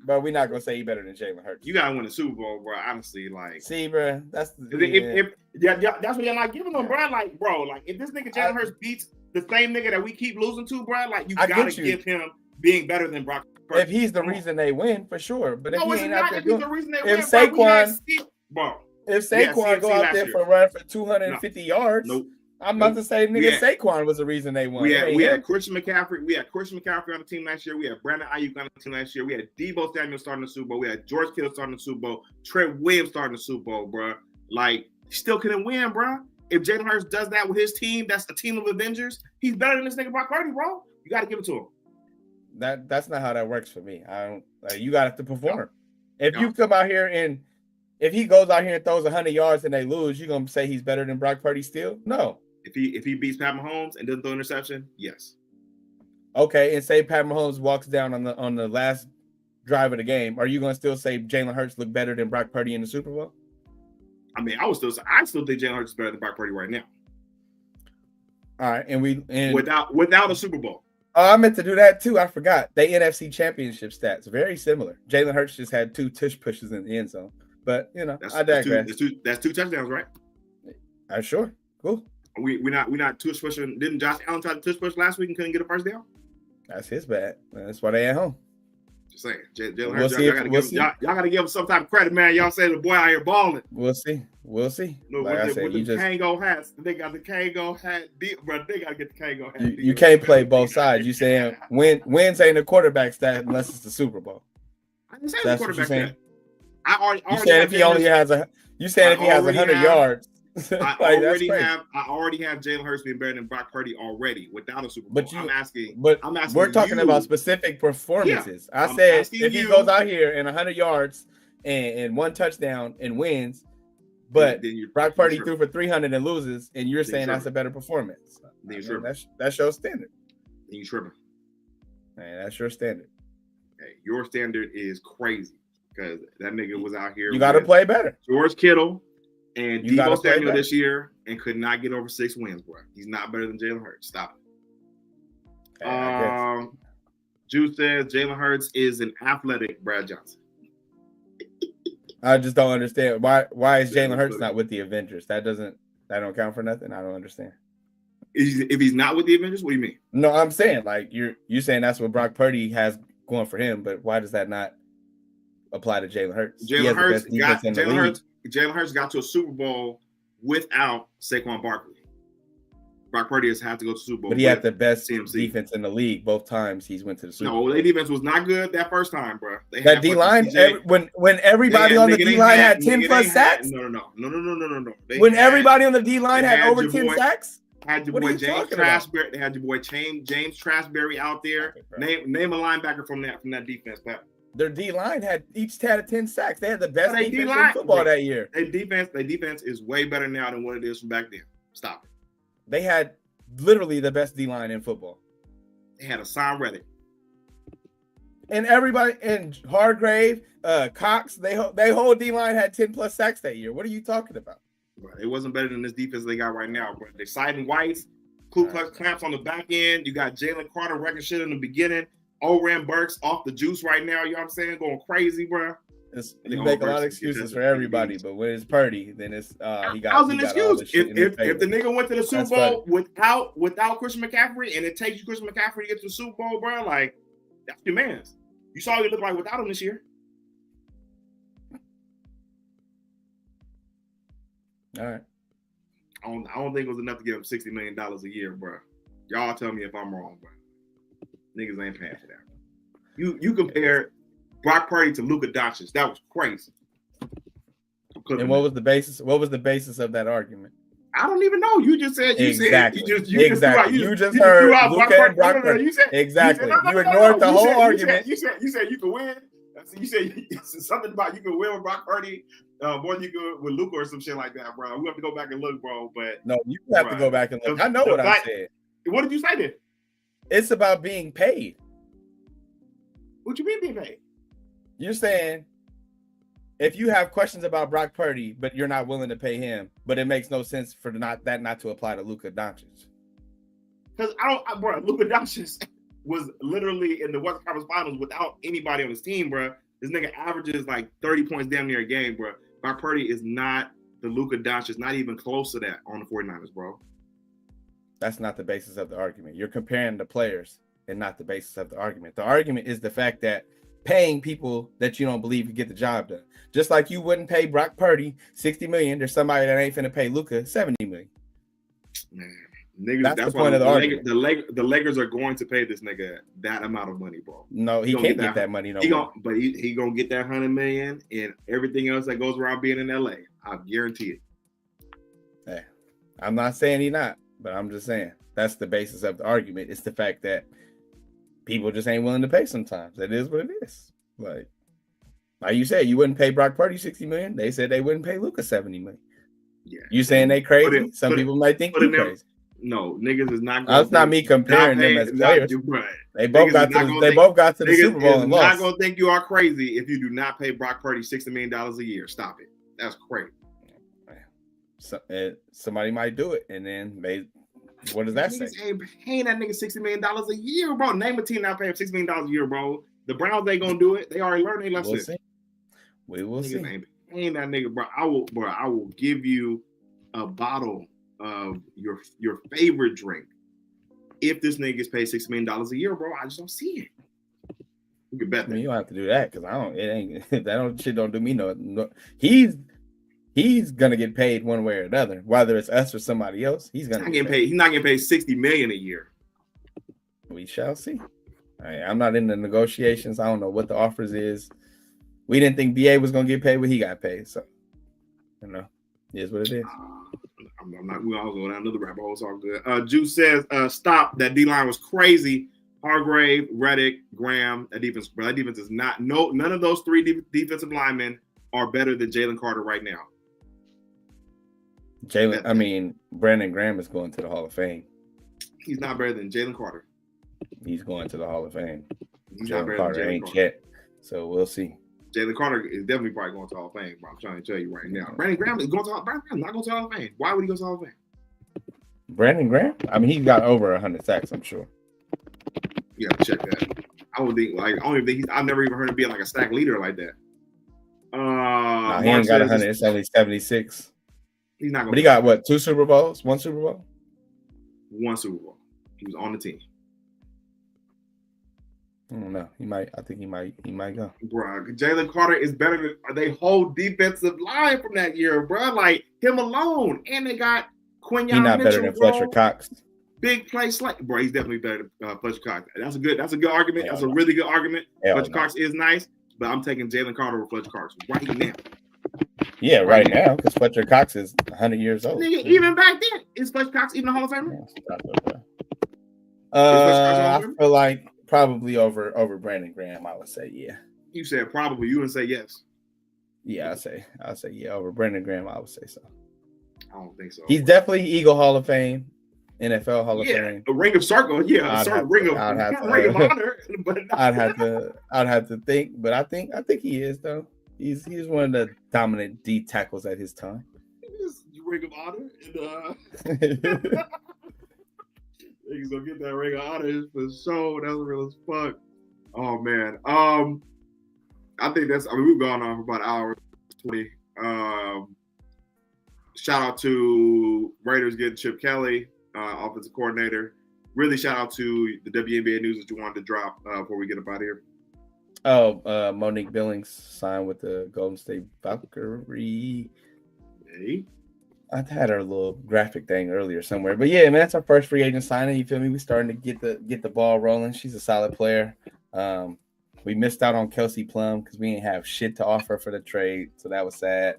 B: But we're not gonna say he's better than Jalen Hurts.
A: You gotta win the Super Bowl, bro. Honestly,
B: see, bro, that's
A: that's what you're not giving them, bro. Like, bro, like if this nigga Jalen Hurts beats the same nigga that we keep losing to, bro, like you gotta give him being better than Brock Purdy.
B: If he's the reason they win, for sure. But if he ain't out there
A: doing, the reason they win,
B: if Saquon
A: go
B: out there for a run for 250 yards,
A: nope.
B: I'm about to say, nigga, Saquon was the reason they won.
A: We had Christian McCaffrey. We had Christian McCaffrey on the team last year. We had Brandon Ayuk on the team last year. We had Deebo Samuel starting the Super Bowl. We had George Kittle starting the Super Bowl. Trent Williams starting the Super Bowl, bro. Like, still couldn't win, bro. If Jalen Hurts does that with his team, that's a team of Avengers. He's better than this nigga Brock Purdy, bro. You got to give it to him.
B: That's not how that works for me. I don't. Like, you got to perform. If you come out here and if he goes out here and throws 100 yards and they lose, you gonna say he's better than Brock Purdy still? No.
A: If he beats Pat Mahomes and doesn't throw an interception, yes.
B: Okay, and say Pat Mahomes walks down on the last drive of the game, are you going to still say Jalen Hurts looked better than Brock Purdy in the Super Bowl?
A: I mean, I still think Jalen Hurts is better than Brock Purdy right now.
B: All right, and
A: without a Super Bowl.
B: Oh, I meant to do that too. I forgot. They NFC Championship stats very similar. Jalen Hurts just had 2 tush pushes in the end zone, but I digress.
A: That's 2 touchdowns, right?
B: Sure, cool.
A: We're not tush pushing. Didn't Josh Allen try to tush push last week and couldn't get a first down?
B: That's his bad. That's why they at home.
A: Just saying, Jalen Hurts. Y'all got to give him some type of credit, man. Y'all say the boy out here balling.
B: We'll see.
A: No, with the Kango hats, they got the Kango hat, bro. They got to get the Kango hat.
B: You can't play both sides. You saying wins ain't a quarterback stat unless it's the Super Bowl.
A: I didn't say the quarterback stat.
B: You saying if he has 100 yards.
A: I already have Jalen Hurts being better than Brock Purdy already without a Super Bowl. I'm asking
B: we're talking about specific performances. Yeah, I said if he goes out here in 100 yards and 1 touchdown and wins, but Brock Purdy threw for 300 and loses, and you're saying that's a better performance. That's your standard.
A: Then you tripping.
B: Man, that's your standard.
A: Hey, your standard is crazy because that nigga was out here.
B: You got to play better.
A: George Kittle and Deebo Samuel this year and could not get over 6 wins, bro. He's not better than Jalen Hurts. Stop it. Juice says Jalen Hurts is an athletic Brad Johnson.
B: I just don't understand why is Jalen Hurts not with the Avengers? That don't count for nothing. I don't understand.
A: If he's not with the Avengers, what do you mean?
B: No, I'm saying like you're saying that's what Brock Purdy has going for him, but why does that not apply to Jalen Hurts?
A: Jalen Hurts got to a Super Bowl without Saquon Barkley. Brock Purdy has had to go to the Super Bowl.
B: But he had the best
A: CMC
B: defense in the league both times he's went to the Super Bowl.
A: No, their defense was not good that first time, bro.
B: That D line, when everybody on the D line had 10 plus sacks.
A: No.
B: When everybody on the D line had over 10 sacks.
A: Had your boy James Trashberry. They had your boy James Trashberry out there. Okay, name a linebacker from that defense, Pat.
B: Their D line had a 10 sacks. They had the best defense in football that year.
A: Their defense is way better now than what it is from back then. Stop it.
B: They had literally the best D line in football.
A: They had a Hassan Reddick.
B: And everybody, and Hargrave, Cox, they whole D line had 10 plus sacks that year. What are you talking about?
A: Bro, it wasn't better than this defense they got right now, bro. They're siding whites, Ku Klux clamps on the back end. You got Jalen Carter wrecking shit in the beginning. Oran Burks off the juice right now. You know what I'm saying? Going crazy, bro.
B: You make a lot of excuses for everybody, but when it's Purdy, then it's he got.
A: How's an excuse? If the nigga went to the Super Bowl without Christian McCaffrey, and it takes you Christian McCaffrey to get to the Super Bowl, bro, like that's your man's. You saw what he looked like without him this year.
B: All right.
A: I don't think it was enough to give him $60 million a year, bro. Y'all tell me if I'm wrong, bro. Niggas ain't paying for that. You compare Brock Purdy to Luka Doncic. That was crazy.
B: And what was the basis? What was the basis of that argument?
A: I don't even know. You just said
B: exactly. You just
A: heard
B: Luka and Brock Purdy. Exactly. You ignored the whole argument.
A: You said you could win. You said something about you could win with Brock Purdy more than you could with Luka or some shit like that, bro. We have to go back and look, bro. But
B: no, you have to go back and look. I know what I said.
A: What did you say then?
B: It's about being paid.
A: What you mean being paid?
B: You're saying if you have questions about Brock Purdy, but you're not willing to pay him, but it makes no sense for not to apply to Luka Doncic.
A: Because bro, Luka Doncic was literally in the Western Conference Finals without anybody on his team, bro. This nigga averages like 30 points damn near a game, bro. Brock Purdy is not the Luka Doncic, not even close to that on the 49ers, bro.
B: That's not the basis of the argument. You're comparing the players and not the basis of the argument. The argument is the fact that paying people that you don't believe can get the job done. Just like you wouldn't pay Brock Purdy $60 million. There's somebody that ain't finna pay Luka $70 million.
A: Man, niggas, that's the point of the argument. The Lakers are going to pay this nigga that amount of money, bro.
B: No, he can't get that money no more.
A: But he gonna get that $100 million and everything else that goes around being in LA. I guarantee it.
B: Hey, I'm not saying he not, but I'm just saying that's the basis of the argument. It's the fact that people just ain't willing to pay sometimes. That is what it is. Like you said, you wouldn't pay Brock Purdy $60 million. They said they wouldn't pay Luka $70 million. Yeah. You saying they crazy? Some people might think you crazy.
A: No, niggas is not.
B: That's not me comparing them as players. They both got to the Super Bowl and lost.
A: Not gonna think you are crazy if you do not pay Brock Purdy $60 million a year. Stop it. That's crazy.
B: So, somebody might do it, and then what does that say?
A: Ain't paying that nigga $60 million a year, bro. Name a team not paying $60 million a year, bro. The Browns ain't gonna do it. They already learned their lesson.
B: We will see.
A: Ain't paying that nigga, bro. I will give you a bottle of your favorite drink if this nigga gets paid $6 million a year, bro. I just don't see it. You can bet that.
B: You don't have to do that because I don't. It ain't that shit don't do me no. He's gonna get paid one way or another, whether it's us or somebody else. He's gonna get paid.
A: He's not getting paid $60 million a year.
B: We shall see. I'm not in the negotiations. I don't know what the offers is. We didn't think BA was gonna get paid, but he got paid. So, it is what it is.
A: I'm not. We all go down another rabbit hole. It's all good. Juice says, "Stop. That D line was crazy. Hargrave, Reddick, Graham. That defense is not. None of those three defensive linemen are better than Jalen Carter right now.
B: Brandon Graham is going to the Hall of Fame.
A: He's not better than Jalen Carter.
B: He's going to the Hall of Fame.
A: Jalen
B: Carter ain't yet, so we'll see.
A: Jalen Carter is definitely probably going to the Hall of Fame, bro. I'm trying to tell you right now. Brandon Graham is going to not going to the Hall of Fame. Why would he go to the Hall of Fame?
B: Brandon Graham? He's got over 100 sacks, I'm sure.
A: You have to check that. I've never even heard him being like a sack leader like that.
B: He ain't got 100. It's only 76.
A: He's not going.
B: But he got what? 2 Super Bowls? 1 Super Bowl?
A: 1 Super Bowl. He was on the team.
B: I don't know. I think he might go.
A: Bro, Jalen Carter is better than they whole defensive line from that year, bro. Like him alone, and they got Quinyon.
B: He's not better than Fletcher Cox.
A: big play slate, bro, he's definitely better than Fletcher Cox. That's a good argument. That's a
B: no.
A: really good argument.
B: Hell
A: Fletcher
B: no.
A: Cox is nice, but I'm taking Jalen Carter over Fletcher Cox right now.
B: Yeah, right now, because Fletcher Cox is 100 years old.
A: Nigga, even back then, is Fletcher Cox even a Hall of Famer?
B: I feel like probably over Brandon Graham. I would say yeah.
A: You said probably. You wouldn't say yes.
B: Yeah, I'll say yeah over Brandon Graham. I would say so.
A: I don't think so.
B: He's definitely Eagle Hall of Fame, NFL Hall of Fame.
A: A ring of circle. Yeah, ring of honor. But
B: I'd have to think, but I think he is though. He's one of the dominant D tackles at his time.
A: Ring of honor. He's gonna get that ring of honor for sure. That was real as fuck. Oh man. I think we've gone on for about an hour 20. Shout out to Raiders getting Chip Kelly, offensive coordinator. Really shout out to the WNBA news that you wanted to drop before we get up out of here.
B: Oh, Monique Billings signed with the Golden State Valkyrie.
A: Hey.
B: I had her little graphic thing earlier somewhere, but yeah, man, that's our first free agent signing. You feel me? We starting to get the ball rolling. She's a solid player. We missed out on Kelsey Plum because we didn't have shit to offer for the trade, so that was sad.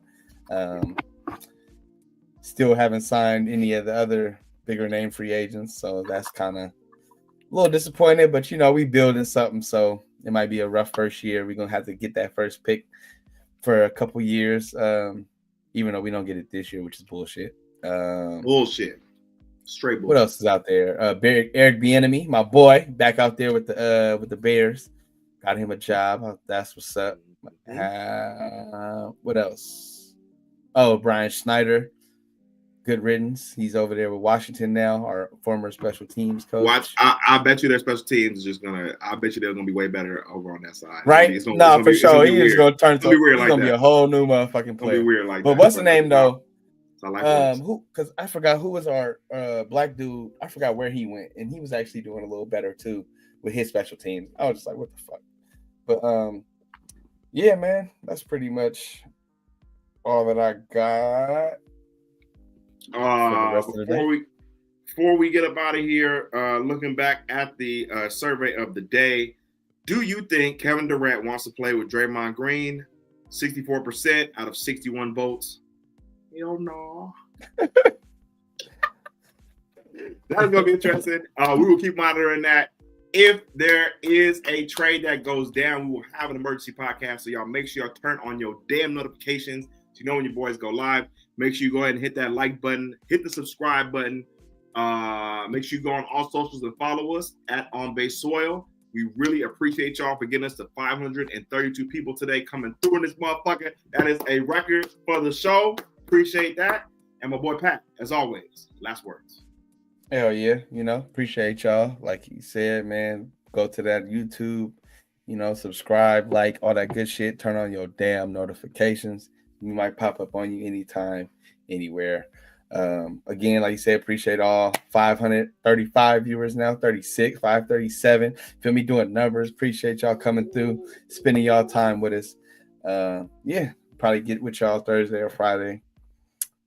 B: Still haven't signed any of the other bigger name free agents, so that's kind of a little disappointed. But we building something, so it might be a rough first year. We're gonna have to get that first pick for a couple years, even though we don't get it this year, which is bullshit.
A: Bullshit. Straight bullshit.
B: What else is out there? Eric Bieniemy, my boy, back out there with the Bears. Got him a job. That's what's up. What else? Oh, Brian Schneider. Good riddance. He's over there with Washington now, our former special teams coach.
A: I bet you their special teams is just gonna. I bet you they're gonna be way better over on that side.
B: Right? For sure. He's gonna turn to. He's gonna be a whole new motherfucking player.
A: Be weird like
B: but
A: that.
B: What's the name though?
A: Who?
B: Because I forgot who was our black dude. I forgot where he went, and he was actually doing a little better too with his special teams. I was just like, what the fuck? But yeah, man, that's pretty much all that I got.
A: Before we get up out of here, looking back at the survey of the day, do you think Kevin Durant wants to play with Draymond Green? 64% out of 61 votes. Hell no. That's gonna be interesting. We will keep monitoring that. If there is a trade that goes down, we will have an emergency podcast. So y'all make sure y'all turn on your damn notifications so you know when your boys go live. Make sure you go ahead and hit that like button, hit the subscribe button. Make sure you go on all socials and follow us at On Base Soil. We really appreciate y'all for getting us to 532 people today coming through in this motherfucker. That is a record for the show. Appreciate that. And my boy Pat, as always, last words.
B: Hell yeah, appreciate y'all. Like he said, man, go to that YouTube, subscribe, like all that good shit. Turn on your damn notifications. We might pop up on you anytime, anywhere. Again, like you said, appreciate all 535 viewers now, 36, 537. Feel me doing numbers. Appreciate y'all coming through, spending y'all time with us. Yeah, probably get with y'all Thursday or Friday.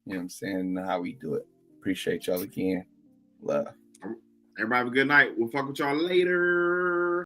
B: You know what I'm saying? How we do it. Appreciate y'all again. Love.
A: Everybody have a good night. We'll fuck with y'all later.